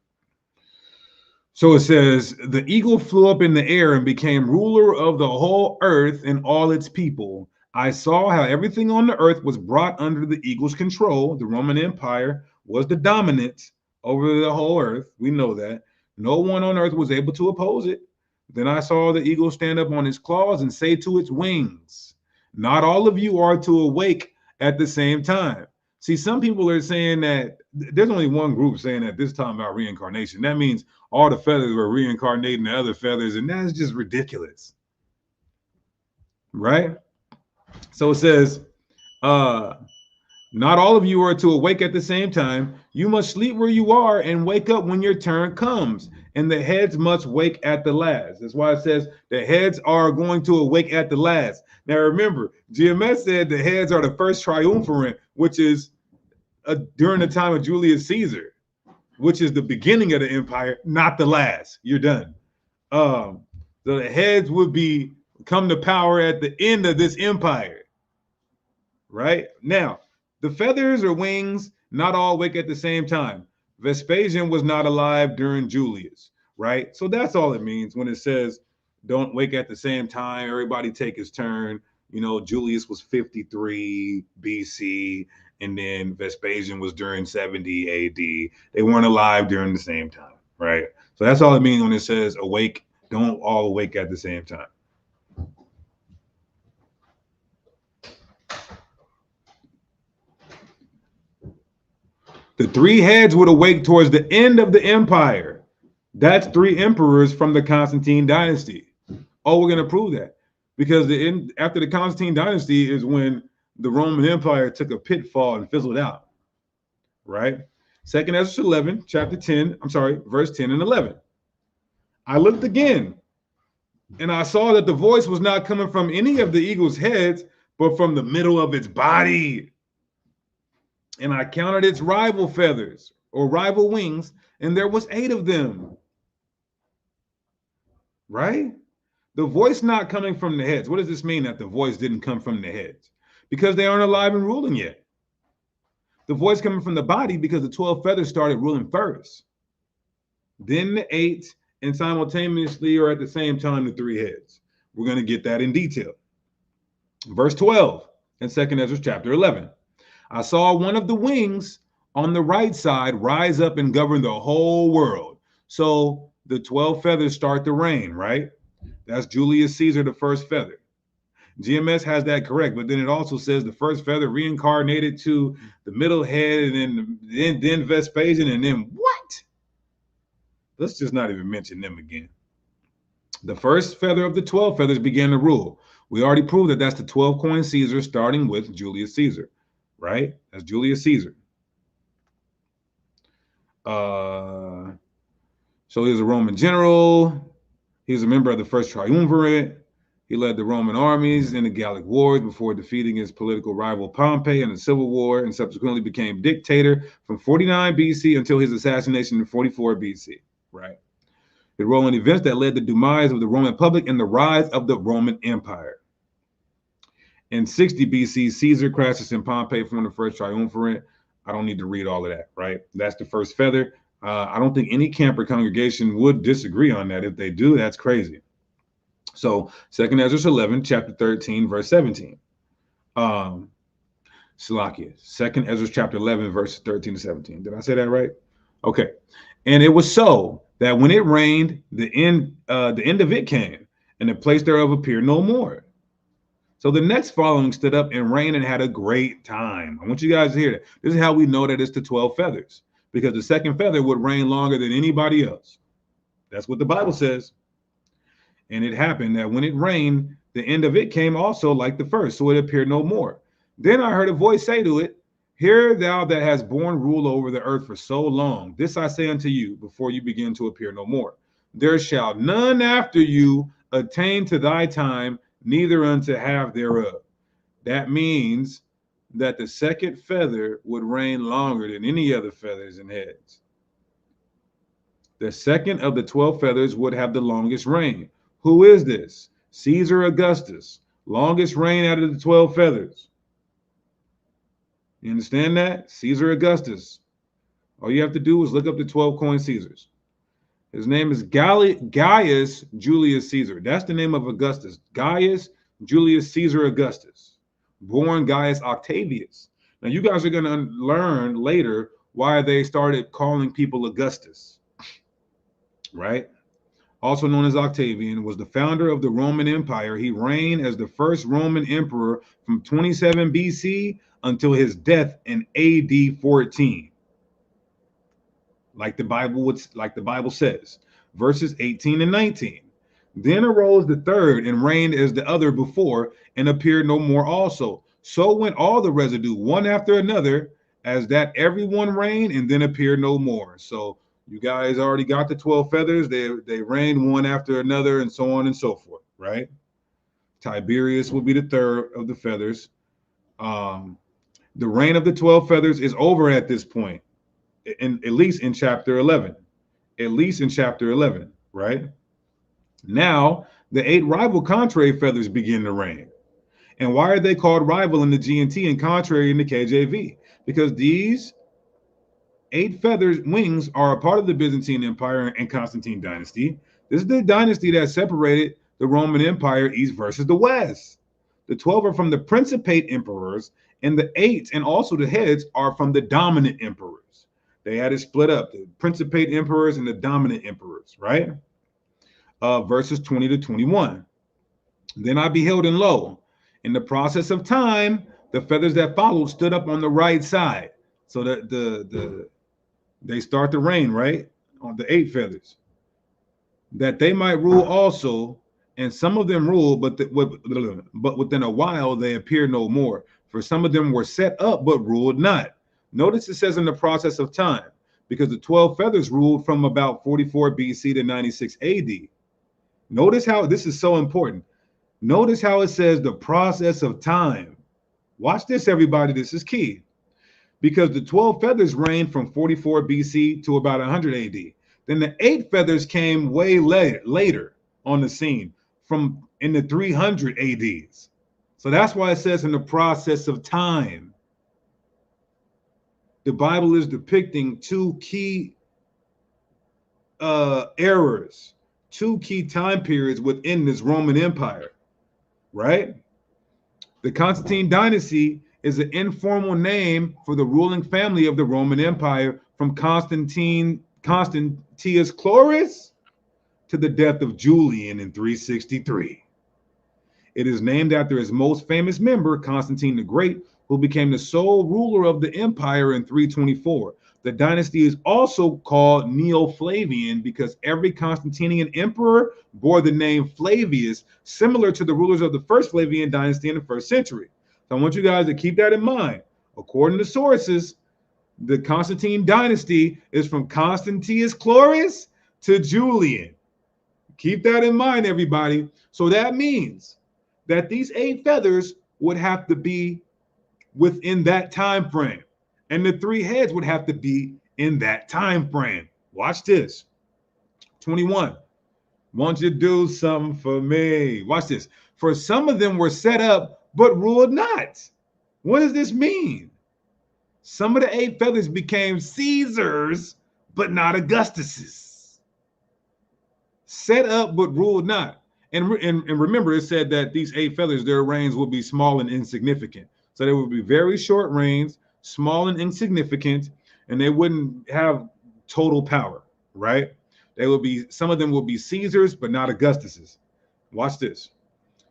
So it says, the eagle flew up in the air and became ruler of the whole earth and all its people. I saw how everything on the earth was brought under the eagle's control. The Roman Empire was the dominant over the whole earth. We know that. No one on earth was able to oppose it. Then I saw the eagle stand up on its claws and say to its wings, not all of you are to awake at the same time. See, some people are saying that there's only one group saying at this time about reincarnation. That means all the feathers were reincarnating the other feathers, and that's just ridiculous. Right? So it says, Not all of you are to awake at the same time. You must sleep where you are and wake up when your turn comes. And the heads must wake at the last. That's why it says the heads are going to awake at the last. Now remember, GMS said the heads are the first triumvirate, which is during the time of Julius Caesar, which is the beginning of the empire, not the last. You're done. So the heads would be come to power at the end of this empire. Right? Now, the feathers or wings not all wake at the same time. Vespasian was not alive during Julius, right? So that's all it means when it says don't wake at the same time, everybody take his turn. You know, Julius was 53 BC, and then Vespasian was during 70 AD. They weren't alive during the same time, right? So that's all it means when it says awake, don't all awake at the same time. The three heads would awake towards the end of the empire. That's three emperors from the Constantine dynasty. Oh, we're going to prove that because after the Constantine dynasty is when the Roman Empire took a pitfall and fizzled out, right? Second Ezra 11, chapter 10, verse 10 and 11. I looked again, and I saw that the voice was not coming from any of the eagle's heads, but from the middle of its body. And I counted its rival feathers or rival wings, and there was 8 of them. Right? The voice not coming from the heads. What does this mean that the voice didn't come from the heads? Because they aren't alive and ruling yet. The voice coming from the body because the 12 feathers started ruling first. Then the 8, and simultaneously or at the same time the 3 heads. We're going to get that in detail. Verse 12 in 2 Ezra chapter 11. I saw one of the wings on the right side rise up and govern the whole world. So the 12 feathers start to reign, right? That's Julius Caesar, the first feather. GMS has that correct, but then it also says the first feather reincarnated to the middle head, and then Vespasian, and then what? Let's just not even mention them again. The first feather of the 12 feathers began to rule. We already proved that that's the 12 coin Caesar, starting with Julius Caesar. Right? That's Julius Caesar. So he was a Roman general. He was a member of the first triumvirate. He led the Roman armies in the Gallic Wars before defeating his political rival Pompey in the Civil War, and subsequently became dictator from 49 BC until his assassination in 44 BC. Right? The role in events that led to the demise of the Roman Republic and the rise of the Roman Empire. In 60 BC, Caesar, Crassus, and Pompey formed the first triumvirate. I don't need to read all of that, right? That's the first feather. I don't think any camp or congregation would disagree on that. If they do, that's crazy. So 2 Ezra 11, chapter 13, verse 17. Salakia. 2 Ezra chapter 11, verse 13 to 17. Did I say that right? Okay. And it was so that when it rained, the end of it came, and the place thereof appeared no more. So the next following stood up and reigned and had a great time. I want you guys to hear that. This is how we know that it's the 12 feathers, because the second feather would reign longer than anybody else. That's what the Bible says. And it happened that when it rained, the end of it came also like the first, so it appeared no more. Then I heard a voice say to it, Hear thou that hast borne rule over the earth for so long. This I say unto you, before you begin to appear no more. There shall none after you attain to thy time, neither unto half thereof. That means that the second feather would reign longer than any other feathers and heads. The second of the 12 feathers would have the longest reign. Who is this? Caesar Augustus, longest reign out of the 12 feathers. You understand that? Caesar Augustus. All you have to do is look up the 12 coin Caesars. His name is Gaius Julius Caesar. That's the name of Augustus. Gaius Julius Caesar Augustus, born Gaius Octavius. Now, you guys are going to learn later why they started calling people Augustus, right? Also known as Octavian, was the founder of the Roman Empire. He reigned as the first Roman emperor from 27 BC until his death in AD 14. Like the Bible says, verses 18 and 19. Then arose the third and reigned as the other before, and appeared no more also. So went all the residue, one after another, as that every one reigned and then appeared no more. So you guys already got the 12 feathers. They reigned one after another, and so on and so forth, right? Tiberius will be the third of the feathers. The reign of the 12 feathers is over at this point, at least in chapter 11. At least in chapter 11, right? Now, the 8 rival contrary feathers begin to reign. And why are they called rival in the GNT and contrary in the KJV? Because these 8 feathers wings are a part of the Byzantine Empire and Constantine dynasty. This is the dynasty that separated the Roman Empire east versus the west. The 12 are from the Principate emperors, and the 8 and also the heads are from the dominant emperors. They had it split up, the Principate emperors and the dominant emperors, right? Verses 20 to 21. Then I beheld, and lo, in the process of time, the feathers that followed stood up on the right side. So that they start to reign, right? On the 8 feathers. That they might rule also, and some of them ruled, but within a while they appeared no more. For some of them were set up, but ruled not. Notice it says in the process of time, because the 12 feathers ruled from about 44 BC to 96 AD. Notice how this is so important. Notice how it says the process of time. Watch this, everybody. This is key. Because the 12 feathers reigned from 44 BC to about 100 AD. Then the 8 feathers came way later on the scene, from in the 300 ADs. So that's why it says in the process of time. The Bible is depicting 2 key eras, 2 key time periods within this Roman Empire, right? The Constantine dynasty is an informal name for the ruling family of the Roman Empire from Constantius Chlorus to the death of Julian in 363. It is named after his most famous member, Constantine the Great, who became the sole ruler of the empire in 324. The dynasty is also called Neo-Flavian because every Constantinian emperor bore the name Flavius, similar to the rulers of the first Flavian dynasty in the 1st century. So I want you guys to keep that in mind. According to sources, the Constantine dynasty is from Constantius Chlorus to Julian. Keep that in mind, everybody. So that means that these 8 feathers would have to be within that time frame, and the 3 heads would have to be in that time frame. Watch this. 21. Want you to do something for me. Watch this. For some of them were set up, but ruled not. What does this mean? Some of the 8 feathers became Caesars, but not Augustus's. Set up, but ruled not. And remember, it said that these 8 feathers, their reigns will be small and insignificant. So they would be very short reigns, small and insignificant, and they wouldn't have total power, right? They will be, some of them will be Caesars, but not Augustus's. Watch this.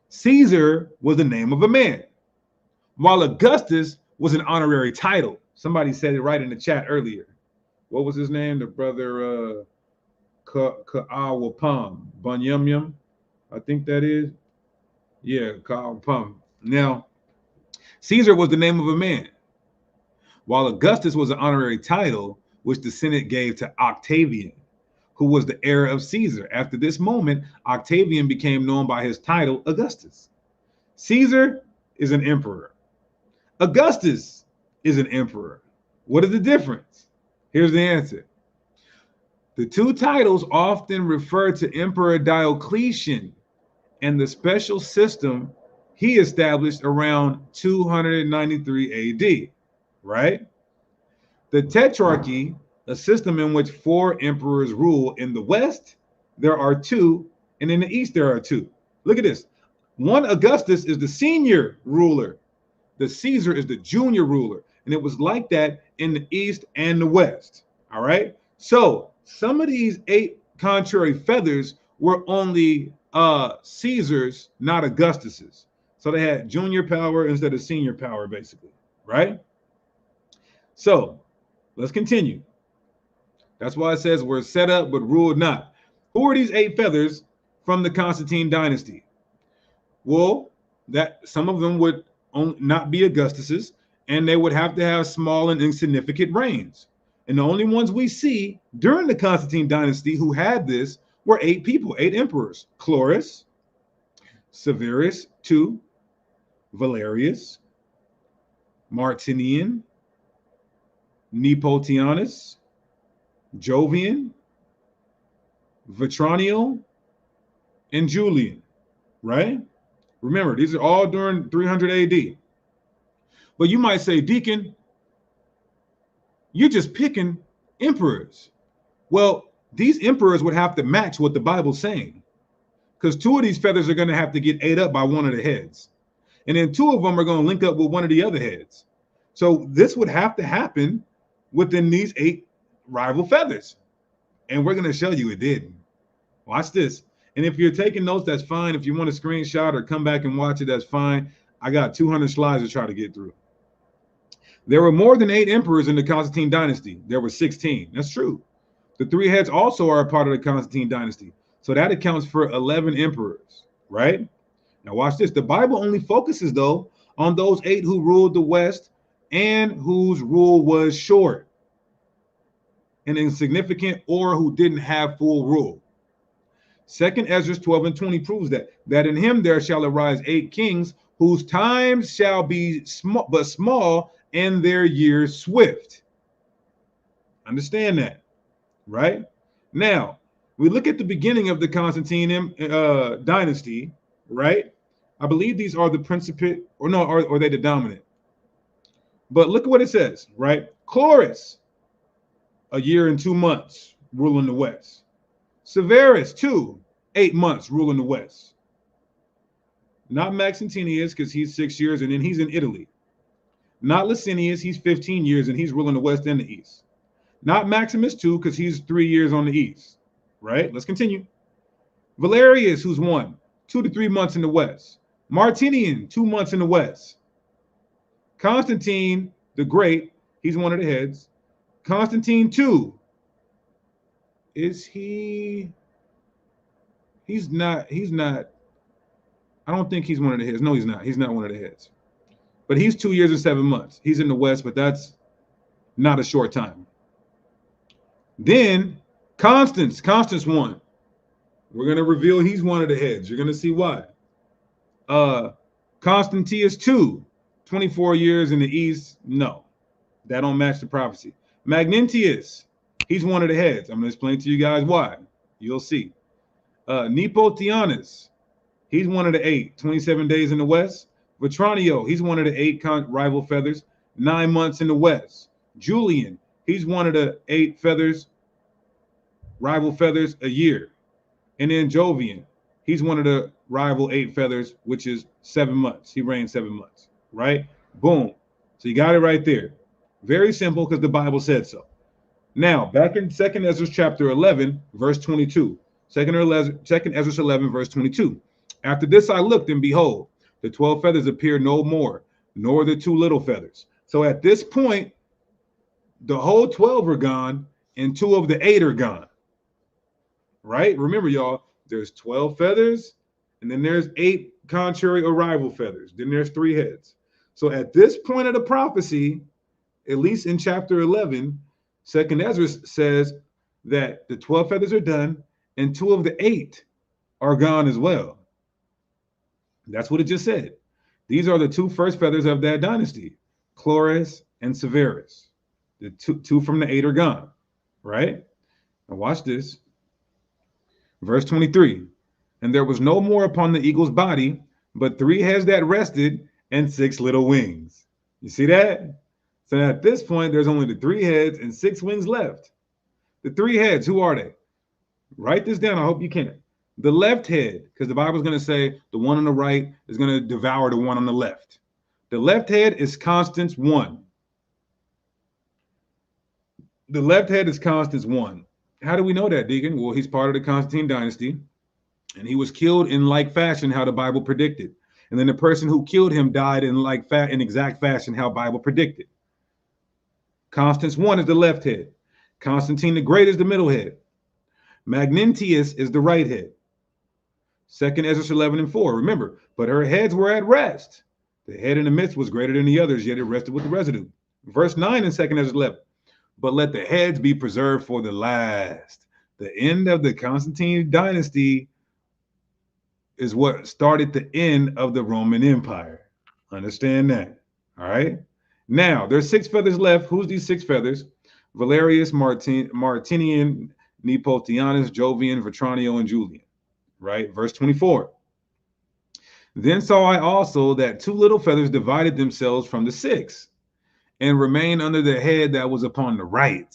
Caesar was the name of a man, while Augustus was an honorary title. Somebody said it right in the chat earlier. What was his name? The brother Ka'awapam Bunyumyum, I think that is. Yeah, Ka'awapam. Now, Caesar was the name of a man, while Augustus was an honorary title, which the Senate gave to Octavian, who was the heir of Caesar. After this moment, Octavian became known by his title, Augustus. Caesar is an emperor. Augustus is an emperor. What is the difference? Here's the answer. The 2 titles often refer to Emperor Diocletian and the special system he established around 293 AD, right? The Tetrarchy, a system in which 4 emperors rule. In the West, there are 2, and in the East, there are 2. Look at this. One Augustus is the senior ruler. The Caesar is the junior ruler. And it was like that in the East and the West, all right? So some of these 8 contrary feathers were only Caesars, not Augustus's. So they had junior power instead of senior power, basically, right? So let's continue. That's why it says we're set up but ruled not. Who are these 8 feathers from the Constantine dynasty? Well, that some of them would not be Augustus's, and they would have to have small and insignificant reigns. And the only ones we see during the Constantine dynasty who had this were 8 people, 8 emperors: Cloris, Severus II, Valerius, Martinian, Nepotianus, Jovian, Vetranio, and Julian, right? Remember, these are all during 300 AD. But you might say, Deacon, you're just picking emperors. Well, these emperors would have to match what the Bible's saying, because 2 of these feathers are going to have to get ate up by one of the heads. And then 2 of them are going to link up with one of the other heads. So this would have to happen within these 8 rival feathers. And we're going to show you it didn't. Watch this. And if you're taking notes, that's fine. If you want to screenshot or come back and watch it, that's fine. I got 200 slides to try to get through. There were more than 8 emperors in the Constantine dynasty. There were 16. That's true. The 3 heads also are a part of the Constantine dynasty. So that accounts for 11 emperors, right? Now watch this. The Bible only focuses, though, on those 8 who ruled the West and whose rule was short and insignificant, or who didn't have full rule. 2nd Ezra 12 and 20 proves that in him there shall arise 8 kings whose times shall be small and their years swift. Understand that, right? Now, we look at the beginning of the Constantine dynasty, right? I believe these are the principate, or no, or they the dominant. But look at what it says, right? Cloris, a year and 2 months, ruling the West. Severus, 8 months, ruling the West. Not Maxentius, because he's 6 years, and then he's in Italy. Not Licinius, he's 15 years, and he's ruling the West and the East. Not Maximus, because he's 3 years on the East, right? Let's continue. Valerius, who's 2 to 3 months in the West. Martinian, 2 months in the West. Constantine the Great, he's one of the heads. Constantine II, is he's not, I don't think he's one of the heads. No, he's not one of the heads. But he's 2 years and 7 months. He's in the West, but that's not a short time. Then Constance I. We're going to reveal he's one of the heads. You're going to see why. Constantius II, 24 years in the East. No, that don't match the prophecy. Magnentius, he's one of the heads. I'm going to explain to you guys why. You'll see. Nepotianus, he's one of the 8, 27 days in the West. Vetranio, he's one of the 8 rival feathers, 9 months in the West. Julian, he's one of the 8 feathers, rival feathers, a year. And then Jovian, he's one of the rival 8 feathers, which is 7 months. He reigned 7 months, right? Boom. So you got it right there. Very simple, because the Bible said so. Now, back in 2nd Ezra chapter 11, verse 22. 2nd Ezra 11, verse 22. After this I looked, and behold, the 12 feathers appeared no more, nor the 2 little feathers. So at this point, the whole 12 are gone, and 2 of the 8 are gone. Right? Remember, y'all, there's 12 feathers, and then there's 8 contrary or rival feathers. Then there's 3 heads. So at this point of the prophecy, at least in chapter 11, 2nd Ezra says that the 12 feathers are done, and 2 of the 8 are gone as well. That's what it just said. These are the 2 first feathers of that dynasty, Cloris and Severus. The two from the 8 are gone, right? Now watch this. Verse 23. And there was no more upon the eagle's body, but 3 heads that rested and 6 little wings. You see that? So at this point, there's only the 3 heads and 6 wings left. The 3 heads, who are they? Write this down. I hope you can. The left head, because the Bible is going to say the one on the right is going to devour the one on the left. The left head is Constance I. The left head is Constance I. How do we know that, Deacon? Well, he's part of the Constantine dynasty, and he was killed in like fashion how the Bible predicted. And then the person who killed him died in exact fashion how Bible predicted. Constance I is the left head. Constantine the Great is the middle head. Magnentius is the right head. 2nd Ezra 11 and 4. Remember, but her heads were at rest, The head in the midst was greater than the others, yet it rested with the residue. Verse 9 in 2nd Ezra 11. But let the heads be preserved for the last. The end of the Constantine dynasty is what started the end of the Roman Empire. Understand that. All right. Now, there's 6 feathers left. Who's these 6 feathers? Valerius, Martinian, Nepotianus, Jovian, Vetranio, and Julian. Right? Verse 24. Then saw I also that 2 little feathers divided themselves from the 6, and remained under the head that was upon the right,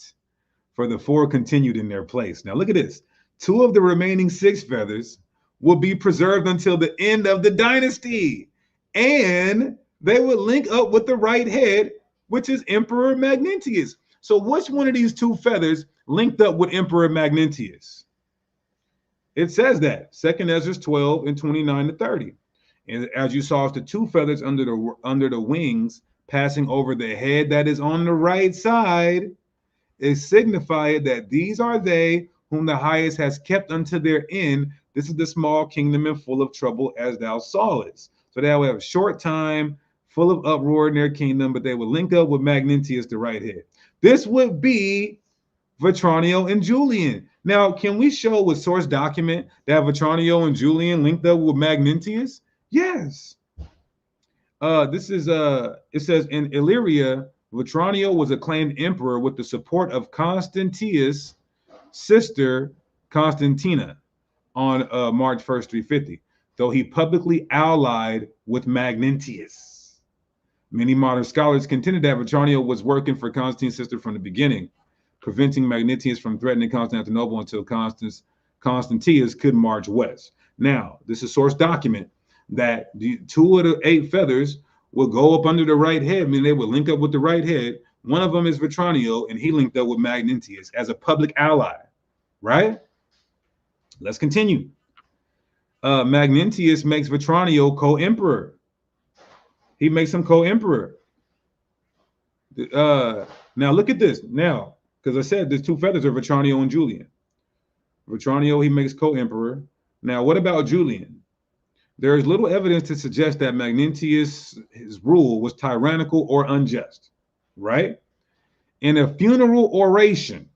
for the 4 continued in their place. Now look at this. 2 of the remaining 6 feathers will be preserved until the end of the dynasty, and they would link up with the right head, which is Emperor Magnentius. So which one of these 2 feathers linked up with Emperor Magnentius? It says that, 2nd Ezra 12 and 29 to 30. And as you saw, it's the 2 feathers under the wings passing over the head that is on the right side. It signified that these are they whom the highest has kept unto their end. This is the small kingdom and full of trouble, as thou sawest. So they will have a short time, full of uproar in their kingdom, but they will link up with Magnentius, the right head. This would be Vetranio and Julian. Now, can we show with source document that Vetranio and Julian linked up with Magnentius? Yes. This is it says in Illyria, Vetranio was acclaimed emperor with the support of Constantius' sister Constantina on March 1st, 350, though he publicly allied with Magnentius. Many modern scholars contended that Vetranio was working for Constantine's sister from the beginning, preventing Magnentius from threatening Constantinople until Constantius could march west. Now, this is source document that the 2 of the 8 feathers will go up under the right head, meaning they will link up with the right head. One of them is Vetranio, and he linked up with Magnentius as a public ally, right? Let's continue. Magnentius makes Vetranio co-emperor. He makes him co-emperor. Now look at this. Now, because I said there's 2 feathers are Vetranio and Julian. Vetranio, he makes co-emperor. Now, what about Julian? There is little evidence to suggest that Magnentius' rule was tyrannical or unjust, right? In a funeral oration,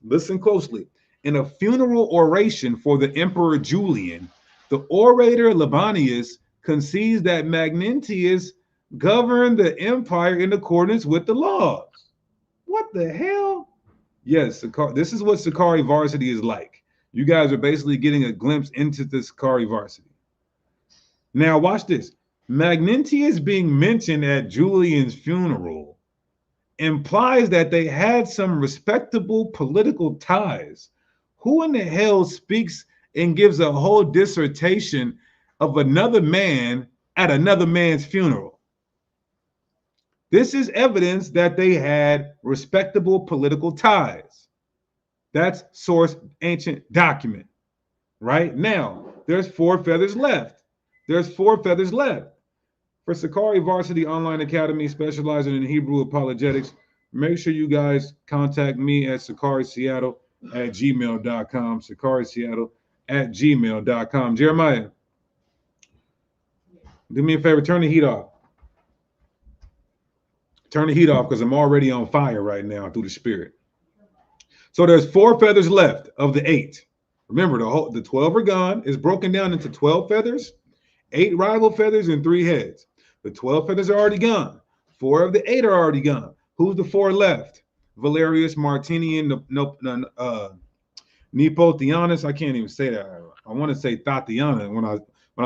listen closely, in a funeral oration for the Emperor Julian, the orator Libanius concedes that Magnentius governed the empire in accordance with the laws. What the hell? Yes, this is what Sakari Varsity is like. You guys are basically getting a glimpse into the Sakari Varsity. Now, watch this. Magnentius being mentioned at Julian's funeral implies that they had some respectable political ties. Who in the hell speaks and gives a whole dissertation of another man at another man's funeral? This is evidence that they had respectable political ties. That's source ancient document. Right now, there's 4 feathers left. There's 4 feathers left. For Sakari Varsity Online Academy, specializing in Hebrew apologetics, make sure you guys contact me at sakariseattle@gmail.com. sakariseattle@gmail.com. Jeremiah, do me a favor, turn the heat off. Turn the heat off because I'm already on fire right now through the spirit. So there's 4 feathers left of the 8. Remember, the 12 are gone. It's broken down into 12 feathers, 8 rival feathers, and 3 heads. The 12 feathers are already gone. 4 of the 8 are already gone. Who's the 4 left? Valerius, Martinian, Nepotianus. I can't even say that. I want to say Tatiana. When I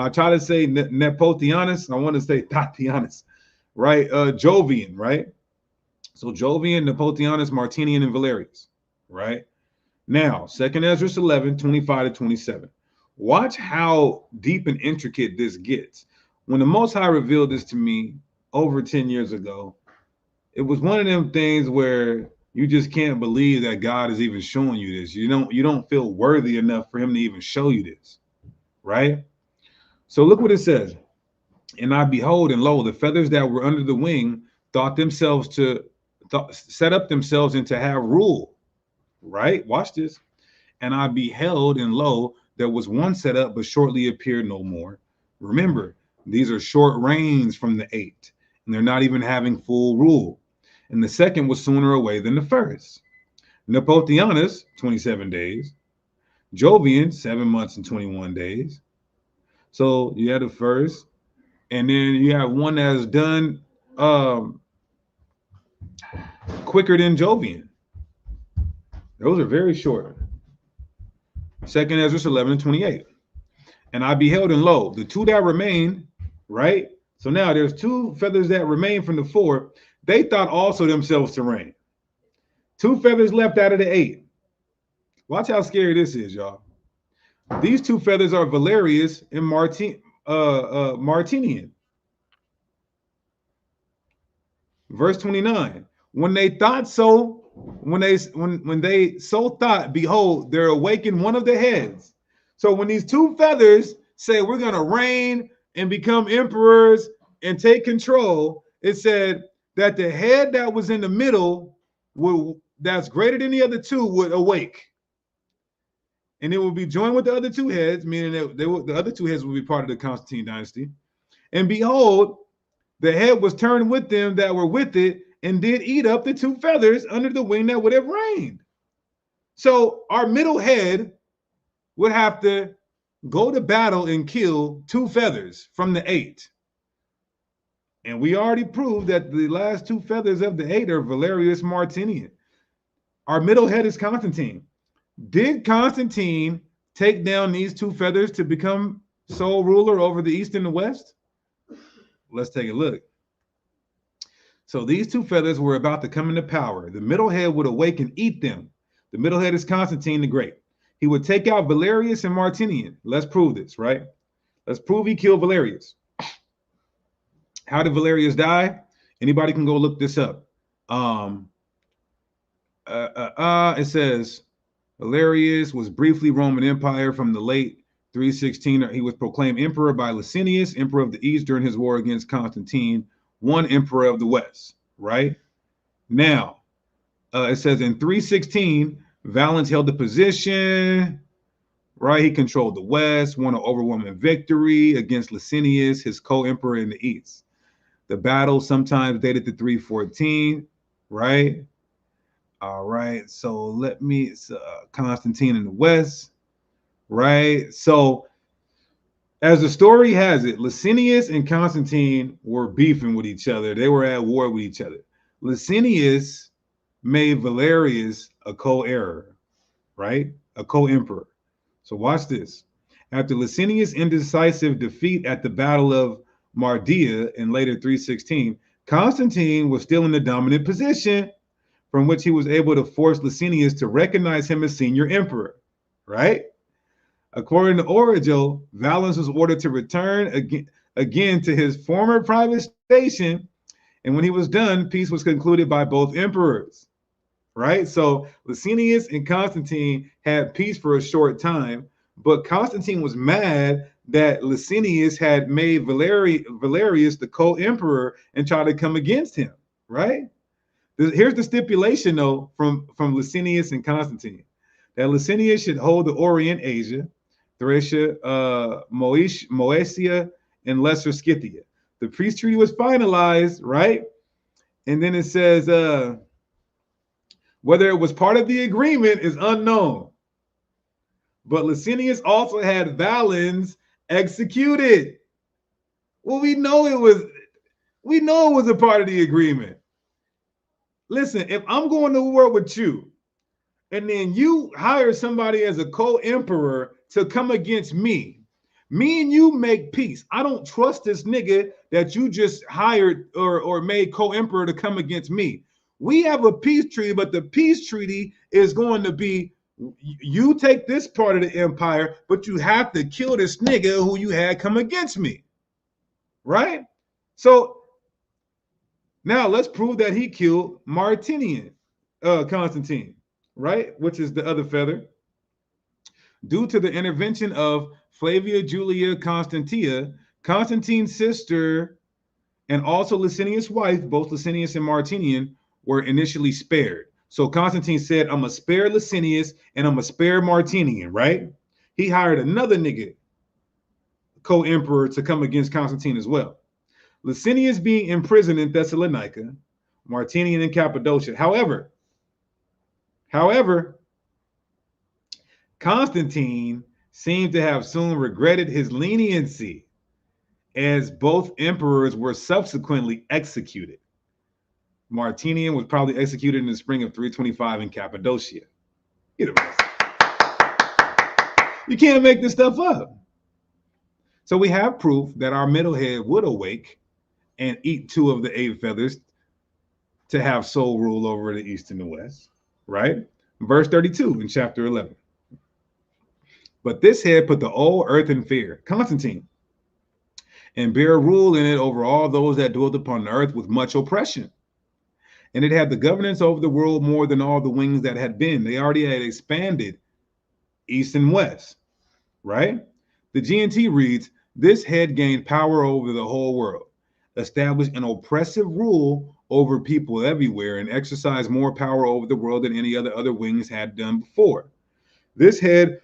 try to say Nepotianus, I want to say Tatianus, right? Jovian, right? So Jovian, Nepotianus, Martinian, and Valerius, right? Now, 2nd Ezra 11, 25 to 27. Watch how deep and intricate this gets. When the Most High revealed this to me over 10 years ago, it was one of them things where you just can't believe that God is even showing you this. You don't feel worthy enough for him to even show you this, right? So look what it says. And I behold, and lo, the feathers that were under the wing set up themselves and to have rule, right? Watch this. And I beheld, and lo, there was one set up, but shortly appeared no more. Remember, These are short reigns from the 8, and they're not even having full rule. And the second was sooner away than the first. Nepotianus, 27 days. Jovian, 7 months and 21 days. So you had the first, and then you have one that's done quicker than Jovian. Those are very short. Second Ezra 11 and 28. And I beheld, and lo, the 2 that remained, right? So now there's 2 feathers that remain from the 4. They thought also themselves to reign. 2 feathers left out of the 8. Watch how scary this is, y'all. These 2 feathers are Valerius and Martinian. Verse 29. When they thought so, when they so thought, behold, there awakened one of the heads. So when these 2 feathers say we're going to reign and become emperors and take control, it said that the head that was in the middle, that's greater than the other 2, would awake. And it will be joined with the other 2 heads, meaning that the other 2 heads will be part of the Constantine dynasty. And behold, the head was turned with them that were with it, and did eat up the 2 feathers under the wing that would have reigned. So our middle head would have to go to battle and kill 2 feathers from the 8. And we already proved that the last 2 feathers of the 8 are Valerius Martinian. Our middle head is Constantine. Did Constantine take down these 2 feathers to become sole ruler over the East and the West? Let's take a look. So these 2 feathers were about to come into power. The middle head would awake and eat them. The middle head is Constantine the Great. He would take out Valerius and Martinian. Let's prove this, right? Let's prove he killed Valerius. How did Valerius die? Anybody can go look this up. It says Valerius was briefly Roman Empire from the late 316. He was proclaimed emperor by Licinius, emperor of the East, during his war against Constantine, one emperor of the West, right? Now, it says in 316, Valens held the position, right? He controlled the West, won an overwhelming victory against Licinius, his co-emperor in the East. The battle sometimes dated to 314, right? All right, so Constantine in the West, right? So as the story has it, Licinius and Constantine were beefing with each other. They were at war with each other. Licinius made Valerius a co-heir, right? A co-emperor. So watch this. After Licinius' indecisive defeat at the Battle of Mardia in later 316, Constantine was still in the dominant position, from which he was able to force Licinius to recognize him as senior emperor, right? According to Origen, Valens was ordered to return again to his former private station, and when he was done, peace was concluded by both emperors, right? So Licinius and Constantine had peace for a short time, but Constantine was mad that Licinius had made Valerius the co-emperor and tried to come against him, right? Here's the stipulation, though, from Licinius and Constantine, that Licinius should hold the Orient, Asia, Thracia, Moesia, and Lesser Scythia. The peace treaty was finalized, right? And then it says, whether it was part of the agreement is unknown. But Licinius also had Valens executed. Well, we know it was a part of the agreement. Listen, if I'm going to war with you, and then you hire somebody as a co-emperor to come against me and you make peace. I don't trust this nigga that you just hired or made co-emperor to come against me. We have a peace treaty, but the peace treaty is going to be, you take this part of the empire, but you have to kill this nigga who you had come against me, right? So now let's prove that he killed Constantine, right? Which is the other feather. Due to the intervention of Flavia Julia Constantia, Constantine's sister, and also Licinius' wife, both Licinius and Martinian, were initially spared. So Constantine said, I'm going to spare Licinius and I'm going to spare Martinian, right? He hired another nigga, co-emperor to come against Constantine as well. Licinius being imprisoned in Thessalonica, Martinian in Cappadocia. However, Constantine seemed to have soon regretted his leniency, as both emperors were subsequently executed. Martinian was probably executed in the spring of 325 in Cappadocia. You can't make this stuff up. So we have proof that our middlehead would awake and eat 2 of the 8 feathers to have sole rule over the east and the west, right? Verse 32 in chapter 11. But this head put the whole earth in fear, Constantine, and bare rule in it over all those that dwelt upon the earth with much oppression. And it had the governance over the world more than all the wings that had been. They already had expanded east and west, right? The G&T reads, this head gained power over the whole world, established an oppressive rule over people everywhere, and exercised more power over the world than any other wings had done before. This head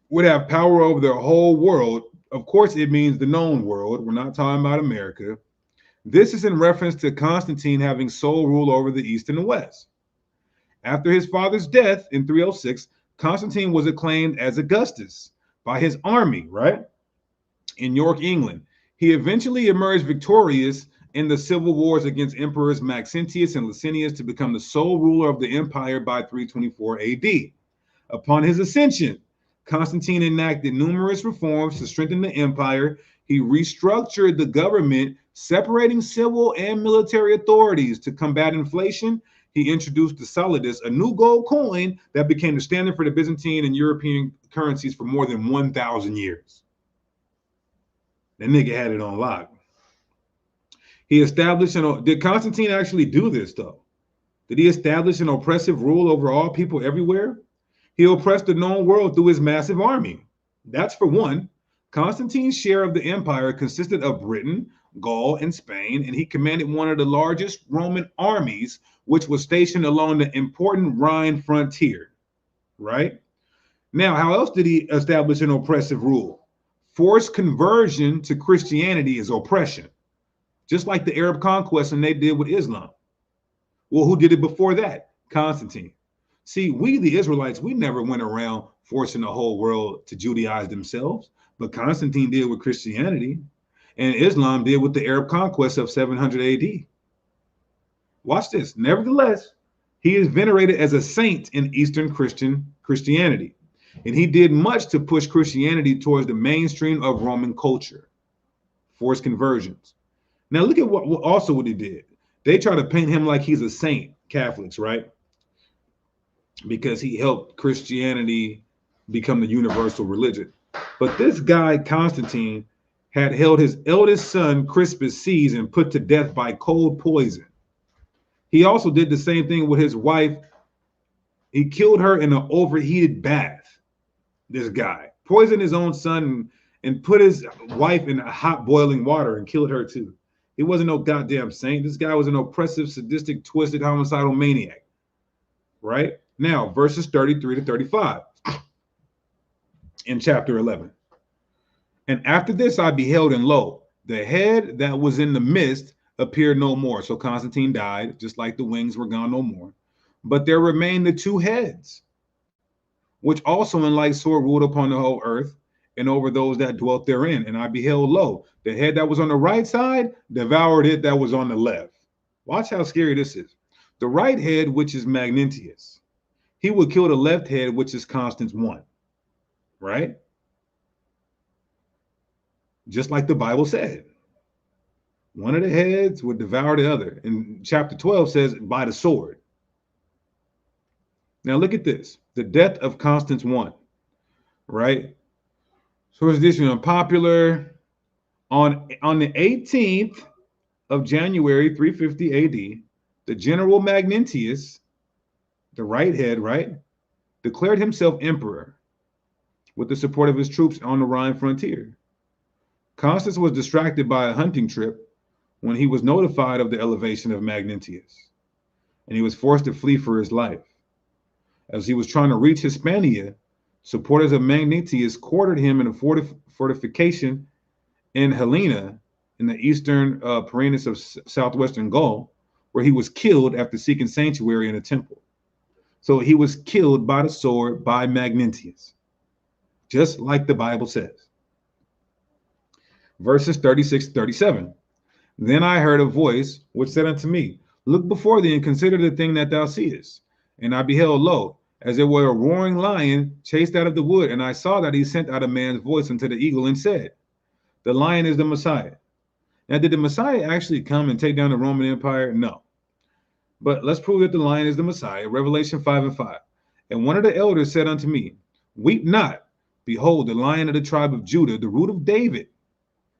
would have power over the whole world. Of course, it means the known world. We're not talking about America. This is in reference to Constantine having sole rule over the east and the west. After his father's death in 306, Constantine was acclaimed as Augustus by his army, right? In York, England. He eventually emerged victorious in the civil wars against emperors Maxentius and Licinius to become the sole ruler of the empire by 324 AD. Upon his ascension, Constantine enacted numerous reforms to strengthen the empire. He restructured the government, separating civil and military authorities to combat inflation. He introduced the solidus, a new gold coin that became the standard for the Byzantine and European currencies for more than 1,000 years. That nigga had it on lock. He established did Constantine actually do this though? Did he establish an oppressive rule over all people everywhere? He oppressed the known world through his massive army. That's for one. Constantine's share of the empire consisted of Britain, Gaul, and Spain, and he commanded one of the largest Roman armies, which was stationed along the important Rhine frontier, right? Now, how else did he establish an oppressive rule? Forced conversion to Christianity is oppression, just like the Arab conquest and they did with Islam. Well, who did it before that? Constantine. See, we, the Israelites, we never went around forcing the whole world to Judaize themselves, but Constantine did with Christianity, and Islam did with the Arab conquest of 700 AD. Watch this. Nevertheless, he is venerated as a saint in Eastern Christianity, and he did much to push Christianity towards the mainstream of Roman culture, forced conversions. Now, look at what he did. They try to paint him like he's a saint, Catholics, right? Because he helped Christianity become the universal religion. But this guy, Constantine, had held his eldest son, Crispus, seized and put to death by cold poison. He also did the same thing with his wife. He killed her in an overheated bath. This guy poisoned his own son and put his wife in hot boiling water and killed her too. He wasn't no goddamn saint. This guy was an oppressive, sadistic, twisted, homicidal maniac. Right? Now, verses 33 to 35 in chapter 11. And after this I beheld, and lo, the head that was in the midst appeared no more. So Constantine died, just like the wings were gone no more. But there remained the 2 heads, which also in like sort ruled upon the whole earth and over those that dwelt therein. And I beheld, lo, the head that was on the right side devoured it that was on the left. Watch how scary this is. The right head, which is Magnentius, he would kill the left head, which is Constance I, right? Just like the Bible said. One of the heads would devour the other. And chapter 12 says, by the sword. Now look at this. The death of Constance I, right? So is this unpopular? On the 18th of January, 350 AD, the general Magnentius, the right head, right, declared himself emperor with the support of his troops on the Rhine frontier. Constance was distracted by a hunting trip when he was notified of the elevation of Magnentius, and he was forced to flee for his life. As he was trying to reach Hispania, supporters of Magnentius quartered him in a fortification in Helena, in the eastern Pyrenees of southwestern Gaul, where he was killed after seeking sanctuary in a temple. So he was killed by the sword by Magnentius, just like the Bible says. Verses 36 to 37. Then I heard a voice which said unto me, Look before thee and consider the thing that thou seest. And I beheld, lo, as it were a roaring lion chased out of the wood. And I saw that he sent out a man's voice unto the eagle and said, The lion is the Messiah. Now, did the Messiah actually come and take down the Roman Empire? No. But let's prove that the lion is the Messiah. Revelation 5 and 5. And one of the elders said unto me, Weep not. Behold, the lion of the tribe of Judah, the root of David,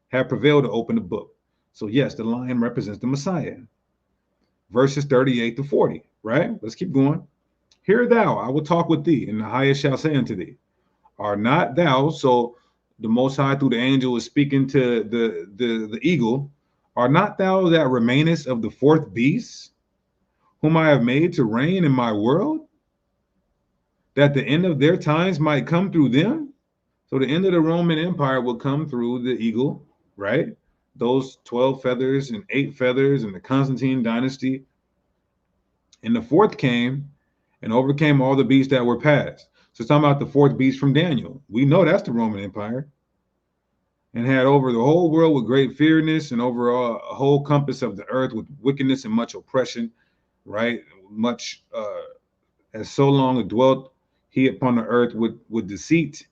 have prevailed to open the book. So yes, the lion represents the Messiah. Verses 38 to 40, right? Let's keep going. Hear thou, I will talk with thee, and the highest shall say unto thee, Are not thou, so the Most High through the angel is speaking to the eagle, Are not thou that remainest of the fourth beast, whom I have made to reign in my world, that the end of their times might come through them? So the end of the Roman Empire will come through the eagle, right? Those 12 feathers and 8 feathers in the Constantine dynasty. And the fourth came and overcame all the beasts that were past. So it's talking about the fourth beast from Daniel. We know that's the Roman Empire. And had over the whole world with great fearness, and over a whole compass of the earth with wickedness and much oppression, right? Much as so long dwelt he upon the earth with deceit.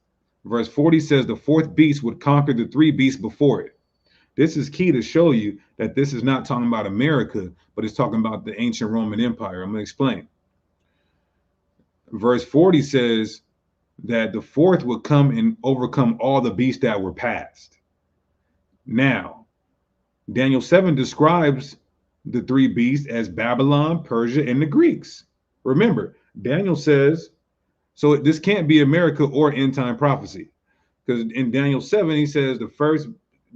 Verse 40 says the fourth beast would conquer the 3 beasts before it. This is key to show you that this is not talking about America, but it's talking about the ancient Roman Empire. I'm going to explain. Verse 40 says that the fourth would come and overcome all the beasts that were past. Now, Daniel 7 describes the 3 beasts as Babylon, Persia, and the Greeks. Remember, Daniel says, so this can't be America or end time prophecy, because in Daniel 7, he says the first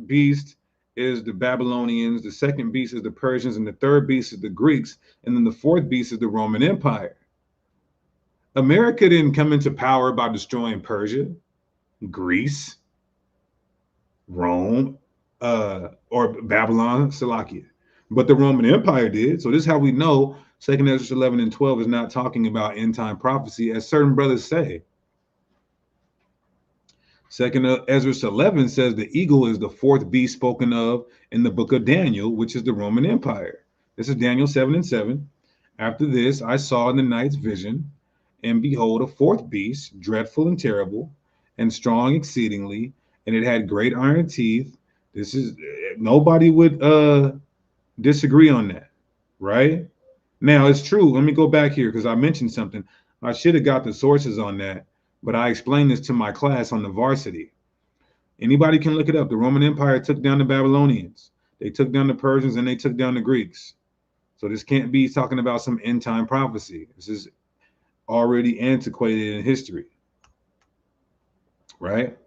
beast is the Babylonians, the second beast is the Persians, and the third beast is the Greeks, and then the fourth beast is the Roman Empire. America didn't come into power by destroying Persia, Greece, Rome, or Babylon, Salakia. But the Roman Empire did. So this is how we know 2 Ezra 11 and 12 is not talking about end time prophecy, as certain brothers say. 2 Ezra 11 says the eagle is the fourth beast spoken of in the book of Daniel, which is the Roman Empire. This is Daniel 7 and 7. After this, I saw in the night's vision, and behold, a fourth beast, dreadful and terrible, and strong exceedingly, and it had great iron teeth. This is, nobody would disagree on that, right? Now, it's true. Let me go back here because I mentioned something. I should have got the sources on that, but I explained this to my class on the varsity. Anybody can look it up. The Roman Empire took down the Babylonians. They took down the Persians, and they took down the Greeks. So this can't be talking about some end time prophecy. This is already antiquated in history, right?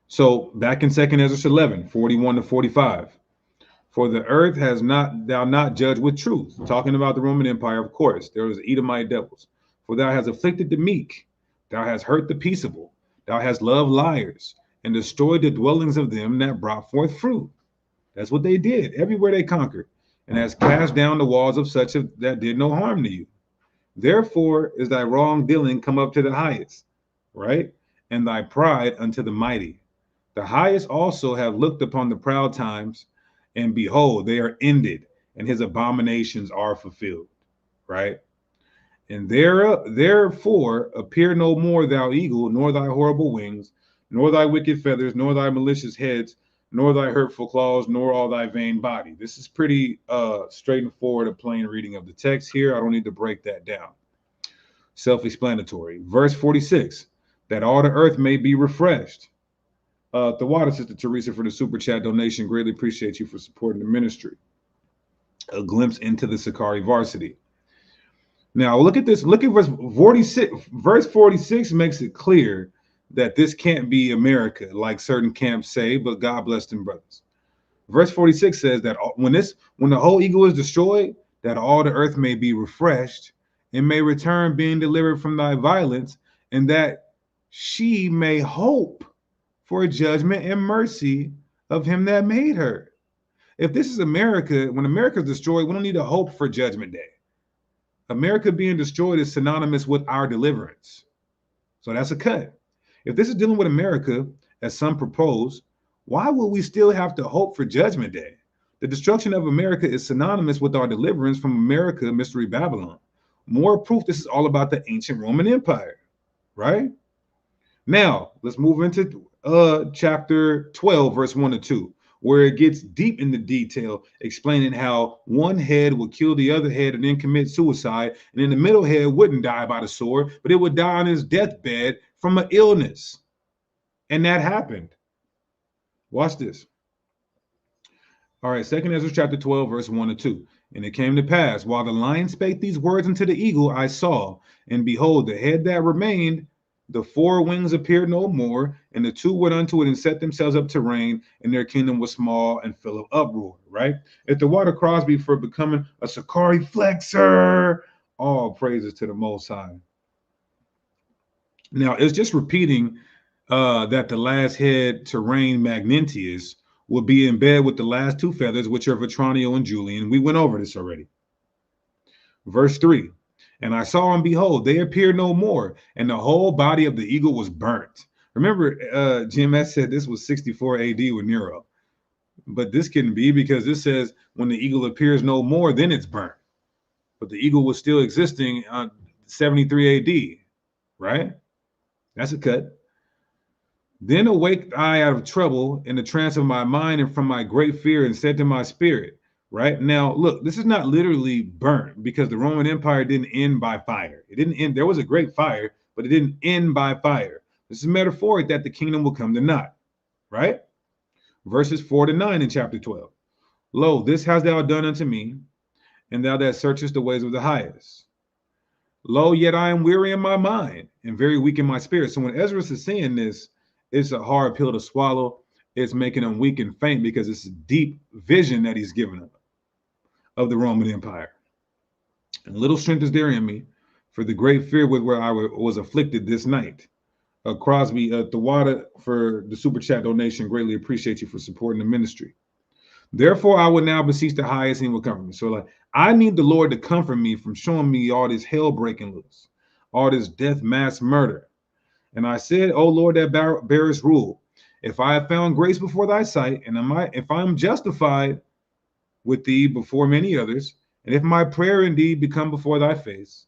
So back in 2 Ezra 11, 41 to 45. For the earth has thou not judged with truth. Talking about the Roman Empire, of course. There was Edomite devils. For thou hast afflicted the meek. Thou hast hurt the peaceable. Thou hast loved liars, and destroyed the dwellings of them that brought forth fruit. That's what they did. Everywhere they conquered. And hast cast down the walls of such that did no harm to you. Therefore is thy wrongdoing come up to the highest, right? And thy pride unto the mighty. The highest also have looked upon the proud times, and behold, they are ended, and his abominations are fulfilled, right? And therefore appear no more, thou eagle, nor thy horrible wings, nor thy wicked feathers, nor thy malicious heads, nor thy hurtful claws, nor all thy vain body. This is pretty straightforward, a plain reading of the text here. I don't need to break that down. Self-explanatory. Verse 46, that all the earth may be refreshed. The water, Sister Teresa, for the super chat donation. Greatly appreciate you for supporting the ministry. A glimpse into the Sakari varsity. Now look at this. Look at verse 46. Verse 46 makes it clear that this can't be America, like certain camps say, but God bless them brothers. Verse 46 says that when the whole eagle is destroyed, that all the earth may be refreshed and may return being delivered from thy violence, and that she may hope for judgment and mercy of him that made her. If this is America, when America is destroyed, we don't need to hope for judgment day. America being destroyed is synonymous with our deliverance. So that's a cut. If this is dealing with America, as some propose, why would we still have to hope for judgment day? The destruction of America is synonymous with our deliverance from America, Mystery Babylon. More proof this is all about the ancient Roman Empire, right? Now, let's move into chapter 12, verse 1 to 2, where it gets deep into detail, explaining how one head would kill the other head and then commit suicide, and then the middle head wouldn't die by the sword, but it would die on his deathbed from an illness. And that happened. Watch this. All right, 2nd Ezra chapter 12, verse 1 to 2. And it came to pass, while the lion spake these words unto the eagle, I saw, and behold, the head that remained, the 4 wings appeared no more, and the 2 went unto it and set themselves up to reign, and their kingdom was small and full of uproar, right? If the water Crosby for becoming a Sakari flexor, all praises to the Most High. Now, it's just repeating that the last head to reign, Magnentius, will be in bed with the last 2 feathers, which are Vetronio and Julian. We went over this already. Verse 3. And I saw and behold, they appeared no more, and the whole body of the eagle was burnt. Remember, GMS said this was 64 AD with Nero. But this couldn't be, because this says when the eagle appears no more, then it's burnt. But the eagle was still existing on 73 AD, right? That's a cut. Then awaked I out of trouble in the trance of my mind and from my great fear, and said to my spirit, right? Now, look, this is not literally burnt, because the Roman Empire didn't end by fire. It didn't end. There was a great fire, but it didn't end by fire. This is metaphoric that the kingdom will come to naught, right? Verses 4 to 9 in chapter 12. Lo, this hast thou done unto me, and thou that searchest the ways of the highest. Lo, yet I am weary in my mind and very weak in my spirit. So when Ezra is saying this, it's a hard pill to swallow. It's making him weak and faint, because it's a deep vision that he's given him of the Roman Empire. And little strength is there in me, for the great fear with where I was afflicted this night. Crosby, the water for the super chat donation. Greatly appreciate you for supporting the ministry. Therefore, I will now beseech the highest, and he will comfort me. So, like, I need the Lord to comfort me from showing me all this hell breaking loose, all this death, mass murder. And I said, O Lord, that bearest rule, if I have found grace before thy sight, and if I am justified with thee before many others, and if my prayer indeed become before thy face,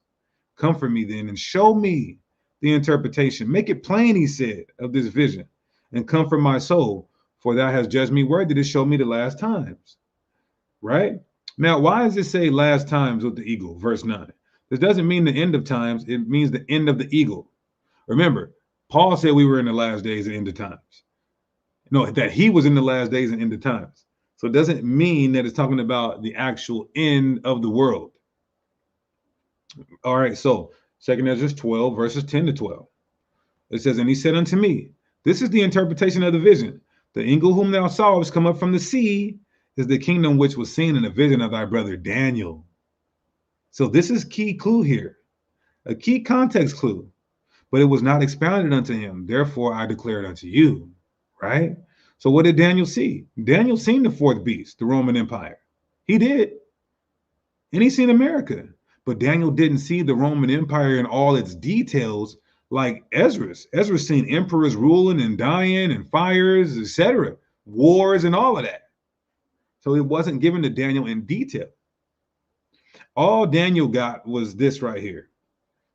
comfort me then, and show me the interpretation. Make it plain, he said, of this vision, and comfort my soul, for thou hast judged me worthy to show me the last times. Right? Now, why does it say last times with the eagle? Verse 9. This doesn't mean the end of times. It means the end of the eagle. Remember, Paul said we were in the last days and end of times. No, that he was in the last days and end of times. So it doesn't mean that it's talking about the actual end of the world. All right, so 2nd Ezra 12, verses 10 to 12. It says, and he said unto me, this is the interpretation of the vision. The eagle whom thou sawest come up from the sea is the kingdom which was seen in the vision of thy brother Daniel. So this is key clue here, a key context clue. But it was not expounded unto him. Therefore, I declare it unto you, right? So what did Daniel see? Daniel seen the 4th beast, the Roman Empire. He did. And he seen America. But Daniel didn't see the Roman Empire in all its details like Ezra's. Ezra's seen emperors ruling and dying and fires, etc., wars and all of that. So it wasn't given to Daniel in detail. All Daniel got was this right here.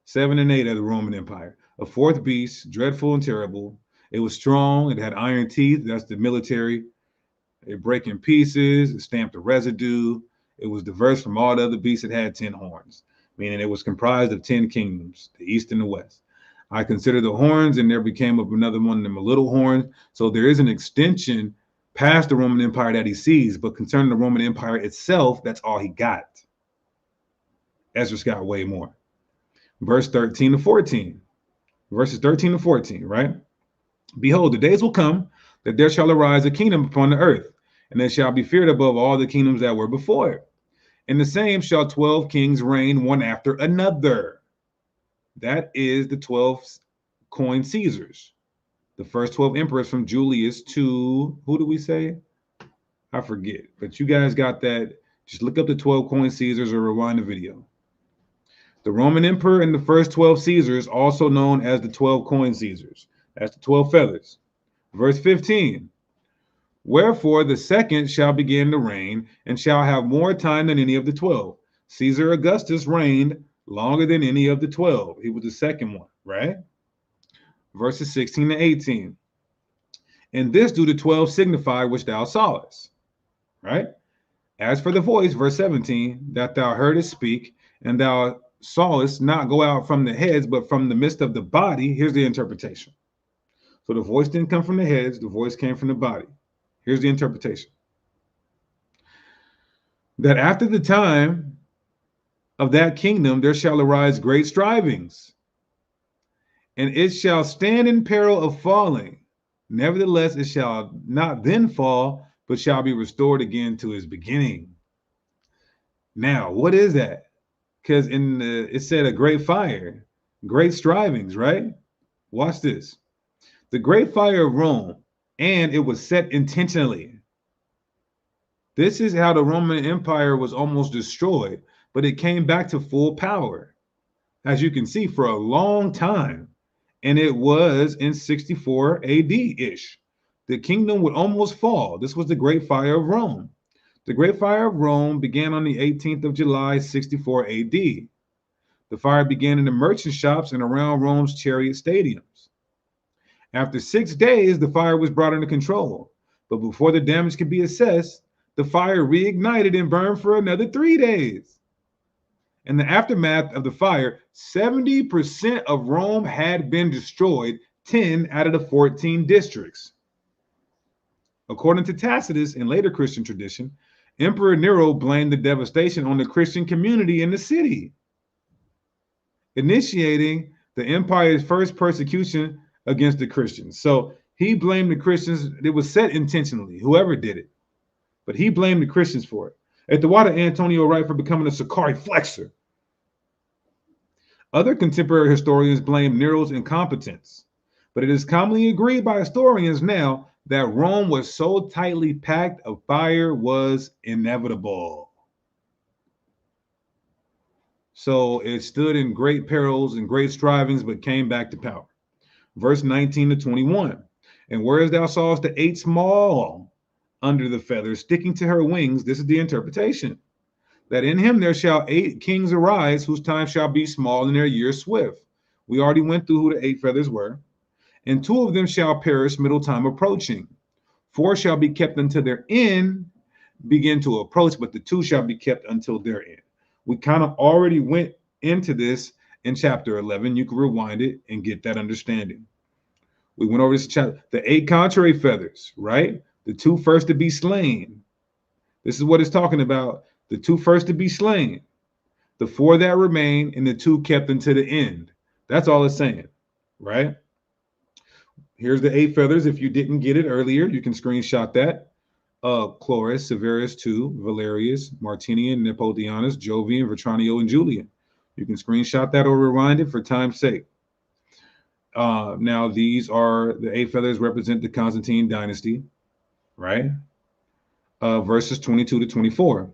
7 and 8 of the Roman Empire. A 4th beast, dreadful and terrible. It was strong. It had iron teeth. That's the military. It break in pieces. It stamped a residue. It was diverse from all the other beasts. It had 10 horns, meaning it was comprised of 10 kingdoms, the east and the west. I consider the horns, and there became up another one of them, a little horn. So there is an extension past the Roman Empire that he sees, but concerning the Roman Empire itself, that's all he got. Ezra's got way more. Verse 13 to 14. Verses 13 to 14, right? Behold, the days will come that there shall arise a kingdom upon the earth, and it shall be feared above all the kingdoms that were before it. In the same shall 12 kings reign one after another. That is the 12 coined Caesars, The first 12 emperors from Julius to, who do we say? I forget. But you guys got that. Just look up the 12 coin Caesars or rewind the video. The Roman emperor and the first 12 Caesars, also known as the 12 coin Caesars. That's the 12 feathers. Verse 15. Wherefore the second shall begin to reign, and shall have more time than any of the 12. Caesar Augustus reigned longer than any of the 12. He was the second one, right? Verses 16 to 18. And this do the 12 signify which thou sawest, right? As for the voice, verse 17, that thou heardest speak, and thou sawest not go out from the heads, but from the midst of the body. Here's the interpretation. So the voice didn't come from the heads, the voice came from the body. Here's the interpretation. That after the time of that kingdom, there shall arise great strivings, and it shall stand in peril of falling. Nevertheless, it shall not then fall, but shall be restored again to its beginning. Now, what is that? Because it said a great fire, great strivings, right? Watch this. The great fire of Rome, and it was set intentionally. This is how the Roman Empire was almost destroyed, but it came back to full power, as you can see, for a long time. And it was in 64 AD-ish. The kingdom would almost fall. This was the Great Fire of Rome. The Great Fire of Rome began on the 18th of July, 64 AD. The fire began in the merchant shops and around Rome's chariot stadiums. After 6 days, the fire was brought under control. But before the damage could be assessed, the fire reignited and burned for another 3 days. In the aftermath of the fire, 70% of Rome had been destroyed, 10 out of the 14 districts. According to Tacitus and later Christian tradition, Emperor Nero blamed the devastation on the Christian community in the city, initiating the empire's first persecution against the Christians. So he blamed the Christians. It was set intentionally, whoever did it. But he blamed the Christians for it. At the water, Antonio Wright for becoming a Sakari flexor. Other contemporary historians blame Nero's incompetence, but it is commonly agreed by historians now that Rome was so tightly packed, a fire was inevitable. So it stood in great perils and great strivings, but came back to power. Verse 19 to 21. And whereas thou sawest the 8 small under the feathers sticking to her wings, this is the interpretation, that in him there shall 8 kings arise, whose time shall be small and their years swift. We already went through who the 8 feathers were. And 2 of them shall perish, middle time approaching. 4 shall be kept until their end begin to approach, but the 2 shall be kept until their end. We kind of already went into this in chapter 11. You can rewind it and get that understanding. We went over this chapter, the 8 contrary feathers, right? The 2 first to be slain. This is what it's talking about. The 2 first to be slain, the 4 that remain, and the 2 kept until the end. That's all it's saying, right? Here's the 8 feathers. If you didn't get it earlier, you can screenshot that. Chlorus, Severus II, Valerius, Martinian, Nepodianus, Jovian, Vetranio, and Julian. You can screenshot that or rewind it for time's sake. Now, these are the 8 feathers represent the Constantine dynasty, right? Verses 22 to 24.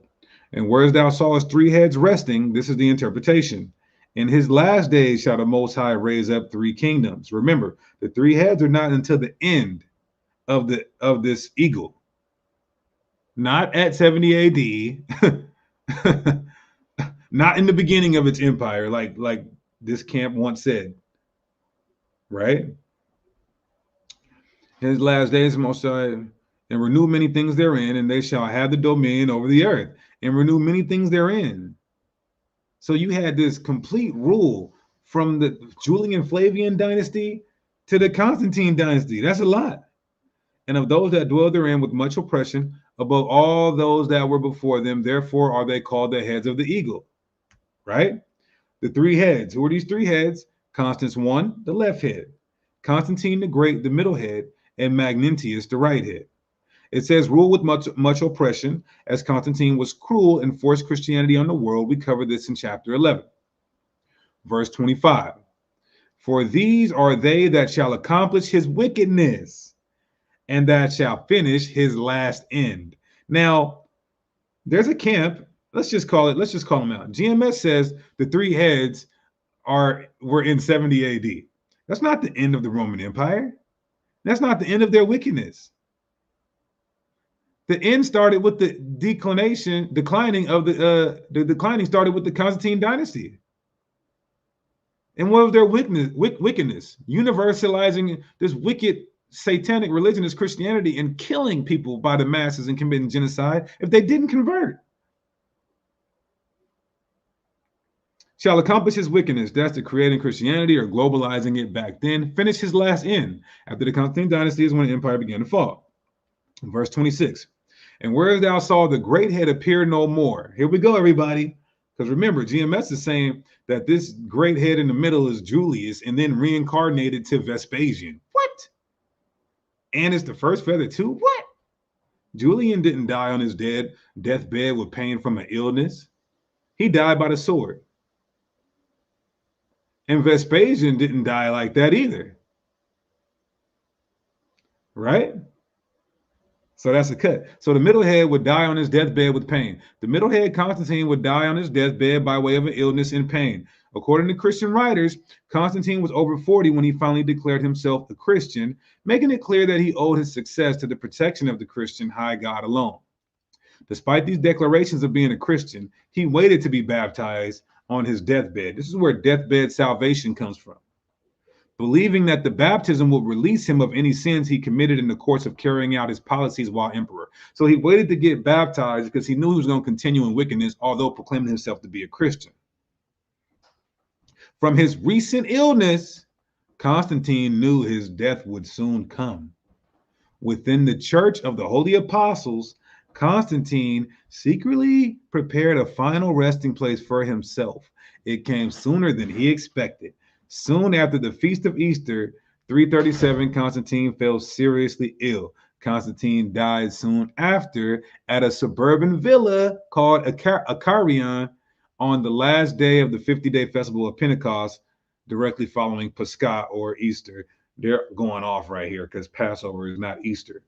And whereas thou sawest 3 heads resting, this is the interpretation. In his last days shall the Most High raise up 3 kingdoms. Remember, the 3 heads are not until the end of this eagle. Not at 70 AD. Not in the beginning of its empire, like this camp once said. Right? In his last days, Most High, and renew many things therein, and they shall have the dominion over the earth, and renew many things therein. So you had this complete rule from the Julian Flavian dynasty to the Constantine dynasty. That's a lot. And of those that dwell therein with much oppression, above all those that were before them, therefore are they called the heads of the eagle. Right? The 3 heads. Who are these 3 heads? Constance 1, the left head. Constantine the Great, the middle head, and Magnentius, the right head. It says, rule with much oppression, as Constantine was cruel and forced Christianity on the world. We covered this in chapter 11. Verse 25. For these are they that shall accomplish his wickedness, and that shall finish his last end. Now, there's a camp. Let's just call them out. GMS says the three heads were in 70 AD. That's not the end of the Roman Empire. That's not the end of their wickedness. The end started with the declining started with the Constantine dynasty. And what was their wickedness? Universalizing this wicked satanic religion as Christianity and killing people by the masses and committing genocide if they didn't convert. Shall accomplish his wickedness. That's the creating Christianity or globalizing it back then. Finish his last end. After the Constantine dynasty is when the empire began to fall. Verse 26. And whereas thou saw the great head appear no more. Here we go, everybody. Because remember, GMS is saying that this great head in the middle is Julius and then reincarnated to Vespasian. What? And it's the first feather too? What? Julian didn't die on his deathbed with pain from an illness. He died by the sword. And Vespasian didn't die like that either. Right? So that's a cut. So the middle head would die on his deathbed with pain. The middle head, Constantine, would die on his deathbed by way of an illness and pain. According to Christian writers, Constantine was over 40 when he finally declared himself a Christian, making it clear that he owed his success to the protection of the Christian high God alone. Despite these declarations of being a Christian, he waited to be baptized on his deathbed. This is where deathbed salvation comes from. Believing that the baptism would release him of any sins he committed in the course of carrying out his policies while emperor. So he waited to get baptized because he knew he was going to continue in wickedness, although proclaiming himself to be a Christian. From his recent illness, Constantine knew his death would soon come. Within the Church of the Holy Apostles, Constantine secretly prepared a final resting place for himself. It came sooner than he expected. Soon after the Feast of Easter, 337, Constantine fell seriously ill. Constantine died soon after at a suburban villa called Acarion on the last day of the 50-day festival of Pentecost, directly following Pascha or Easter. They're going off right here because Passover is not Easter,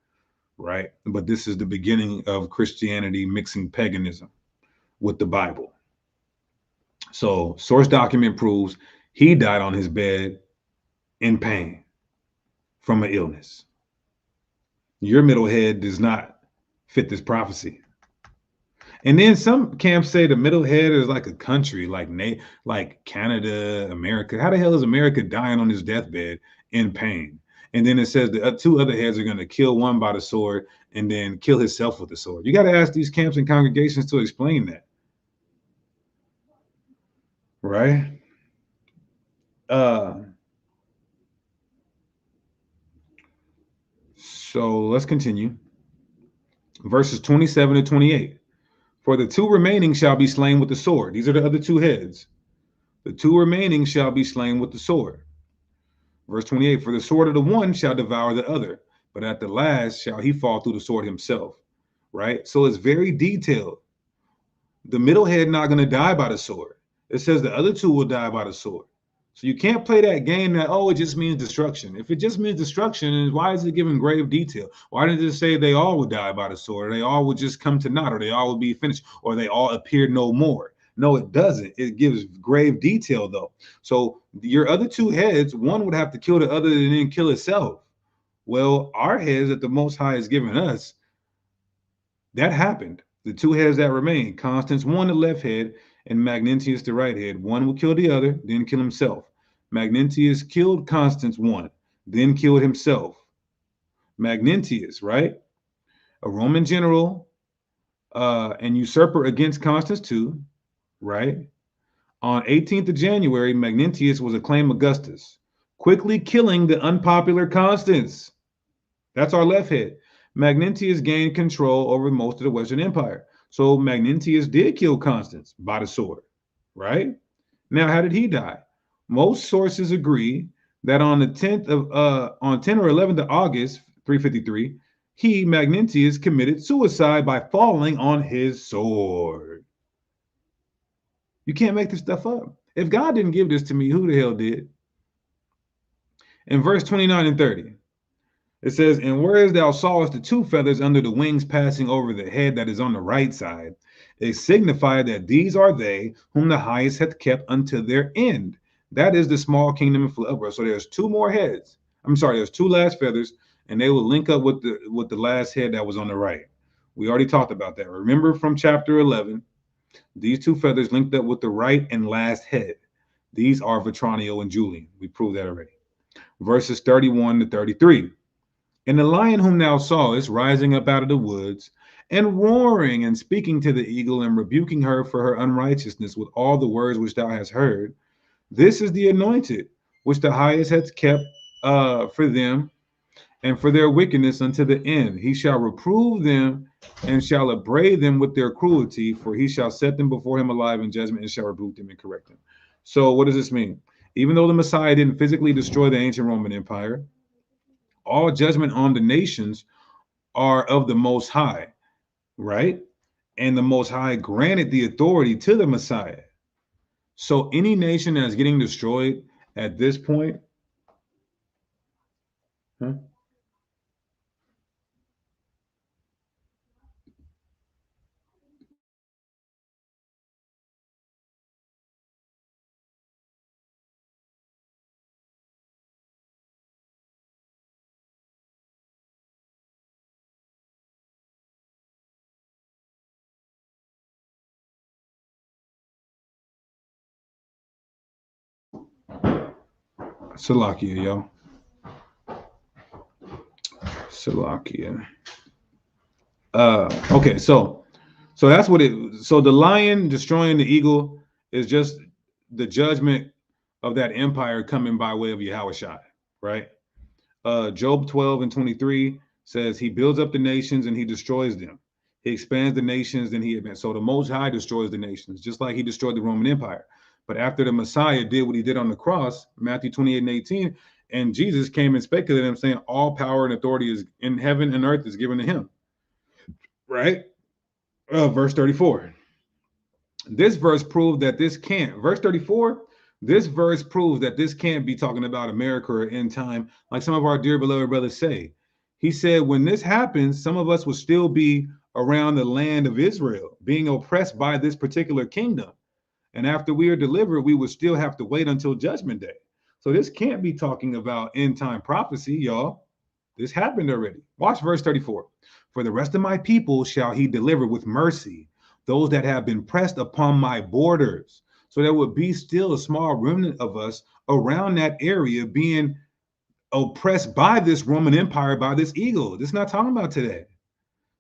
right? But this is the beginning of Christianity mixing paganism with the Bible. So source document proves he died on his bed in pain from an illness. Your middle head does not fit this prophecy. And then some camps say the middle head is like a country, like Canada, America. How the hell is America dying on his deathbed in pain? And then it says the two other heads are going to kill one by the sword and then kill himself with the sword. You got to ask these camps and congregations to explain that. Right? So let's continue. Verses 27 to 28. For the two remaining shall be slain with the sword. These are the other two heads. The two remaining shall be slain with the sword. Verse 28, for the sword of the one shall devour the other, but at the last shall he fall through the sword himself. Right? So it's very detailed. The middle head not going to die by the sword. It says the other two will die by the sword. So you can't play that game that, oh, it just means destruction. If it just means destruction, why is it given grave detail? Why didn't it say they all would die by the sword, or they all would just come to naught, or they all would be finished, or they all appear no more? No, it doesn't. It gives grave detail, though. So your other two heads, one would have to kill the other and then kill itself. Well, our heads that the Most High has given us, that happened. The two heads that remain, Constance, one the left head, and Magnentius the right head. One will kill the other, then kill himself. Magnentius killed Constance one, then killed himself. Magnentius, right? A Roman general and usurper against Constance II, right? On 18th of January, Magnentius was acclaimed Augustus, quickly killing the unpopular Constance. That's our left head. Magnentius gained control over most of the Western Empire. So Magnentius did kill Constance by the sword, right? Now, how did he die? Most sources agree that on 10 or 11th of August, 353, he, Magnentius, committed suicide by falling on his sword. You can't make this stuff up. If God didn't give this to me, who the hell did? In verse 29 and 30, it says, and whereas thou sawest the two feathers under the wings passing over the head that is on the right side, it signified that these are they whom the highest hath kept unto their end. That is the small kingdom of Philippa. So there's two more heads. I'm sorry, there's two last feathers, and they will link up with the last head that was on the right. We already talked about that. Remember from chapter 11, these two feathers linked up with the right and last head. These are Vetranio and Julian. We proved that already. Verses 31 to 33. And the lion whom thou sawest rising up out of the woods, and roaring and speaking to the eagle and rebuking her for her unrighteousness with all the words which thou hast heard, this is the anointed, which the highest hath kept for them and for their wickedness unto the end. He shall reprove them and shall upbraid them with their cruelty, for he shall set them before him alive in judgment and shall rebuke them and correct them. So what does this mean? Even though the Messiah didn't physically destroy the ancient Roman Empire, all judgment on the nations are of the Most High, right? And the Most High granted the authority to the Messiah. So any nation that's getting destroyed at this point, huh? Salakia, yo. Salakia. Okay, so that's what it. So the lion destroying the eagle is just the judgment of that empire coming by way of Yahushua, right? Job 12 and 23 says he builds up the nations and he destroys them. He expands the nations and he advances. So the Most High destroys the nations, just like he destroyed the Roman Empire. But after the Messiah did what he did on the cross, Matthew 28 and 18, and Jesus came and spake to them saying, all power and authority is in heaven and earth is given to him, right? Verse 34. This verse proved that this can't. Verse 34, this verse proves that this can't be talking about America or end time, like some of our dear beloved brothers say. He said, when this happens, some of us will still be around the land of Israel, being oppressed by this particular kingdom. And after we are delivered, we will still have to wait until judgment day. So this can't be talking about end time prophecy, y'all. This happened already. Watch verse 34. For the rest of my people shall he deliver with mercy, those that have been pressed upon my borders. So there would be still a small remnant of us around that area being oppressed by this Roman Empire, by this eagle. This is not talking about today.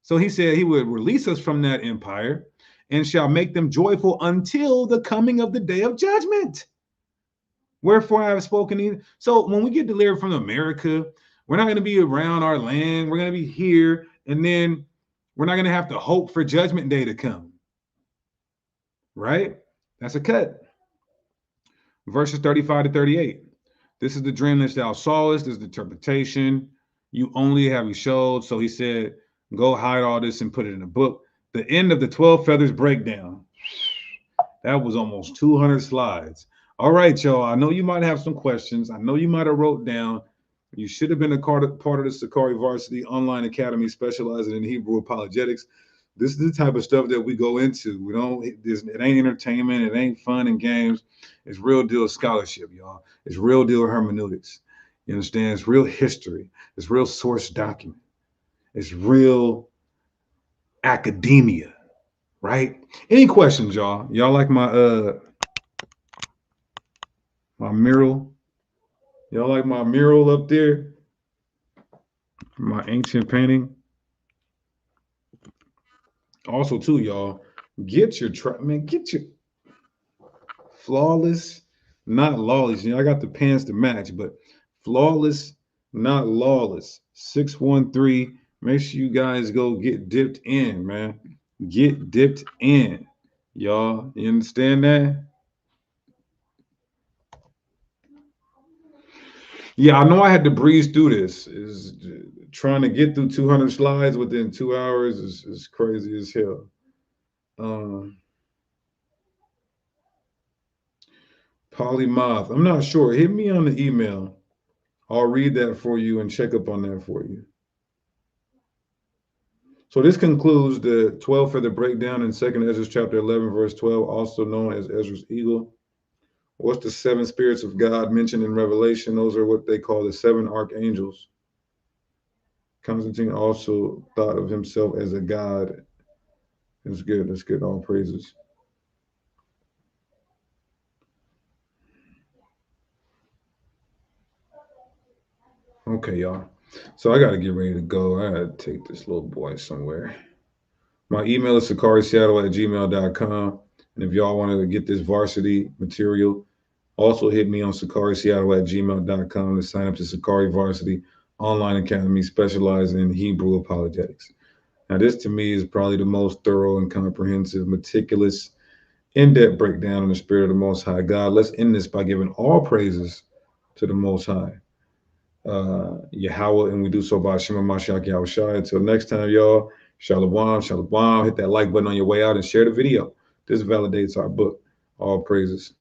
So he said he would release us from that empire and shall make them joyful until the coming of the day of judgment. Wherefore I have spoken. So when we get delivered from America, we're not going to be around our land. We're going to be here. And then we're not going to have to hope for judgment day to come. Right? That's a cut. Verses 35 to 38. This is the dream that thou sawest. This is the interpretation. You only have you showed. So he said, go hide all this and put it in a book. The end of the 12 feathers breakdown. That was almost 200 slides. All right, y'all. I know you might have some questions. I know you might have wrote down. You should have been a part of the Sakari Varsity Online Academy specializing in Hebrew apologetics. This is the type of stuff that we go into. We don't. It ain't entertainment. It ain't fun and games. It's real deal scholarship, y'all. It's real deal hermeneutics. You understand? It's real history. It's real source document. It's real academia, right? Any questions, y'all? Y'all like my mural? Y'all like my mural up there? My ancient painting. Also, too, y'all, get your get your flawless, not lawless. I got the pants to match, but flawless, not lawless. 613. Make sure you guys go get dipped in, man. Get dipped in, y'all. You understand that? Yeah, I know I had to breeze through this. Is trying to get through 200 slides within 2 hours is crazy as hell. Um, Polymoth. I'm not sure. Hit me on the email. I'll read that for you and check up on that for you. So this concludes the 12 for the breakdown in 2nd Ezra chapter 11, verse 12, also known as Ezra's eagle. What's the 7 spirits of God mentioned in Revelation? Those are what they call the 7 archangels. Constantine also thought of himself as a god. That's good. That's good. All praises. Okay, y'all. So I got to get ready to go. I got to take this little boy somewhere. My email is sakariseattle@gmail.com. And if y'all want to get this varsity material, also hit me on sakariseattle@gmail.com to sign up to Sakari Varsity Online Academy specializing in Hebrew apologetics. Now, this to me is probably the most thorough and comprehensive, meticulous, in-depth breakdown on the Spirit of the Most High God. Let's end this by giving all praises to the Most High, Yahweh, and we do so by Shema Mashiach Yahweh Shai. Until next time, y'all, Shalom, Shalom. Hit that like button on your way out and share the video. This validates our book. All praises.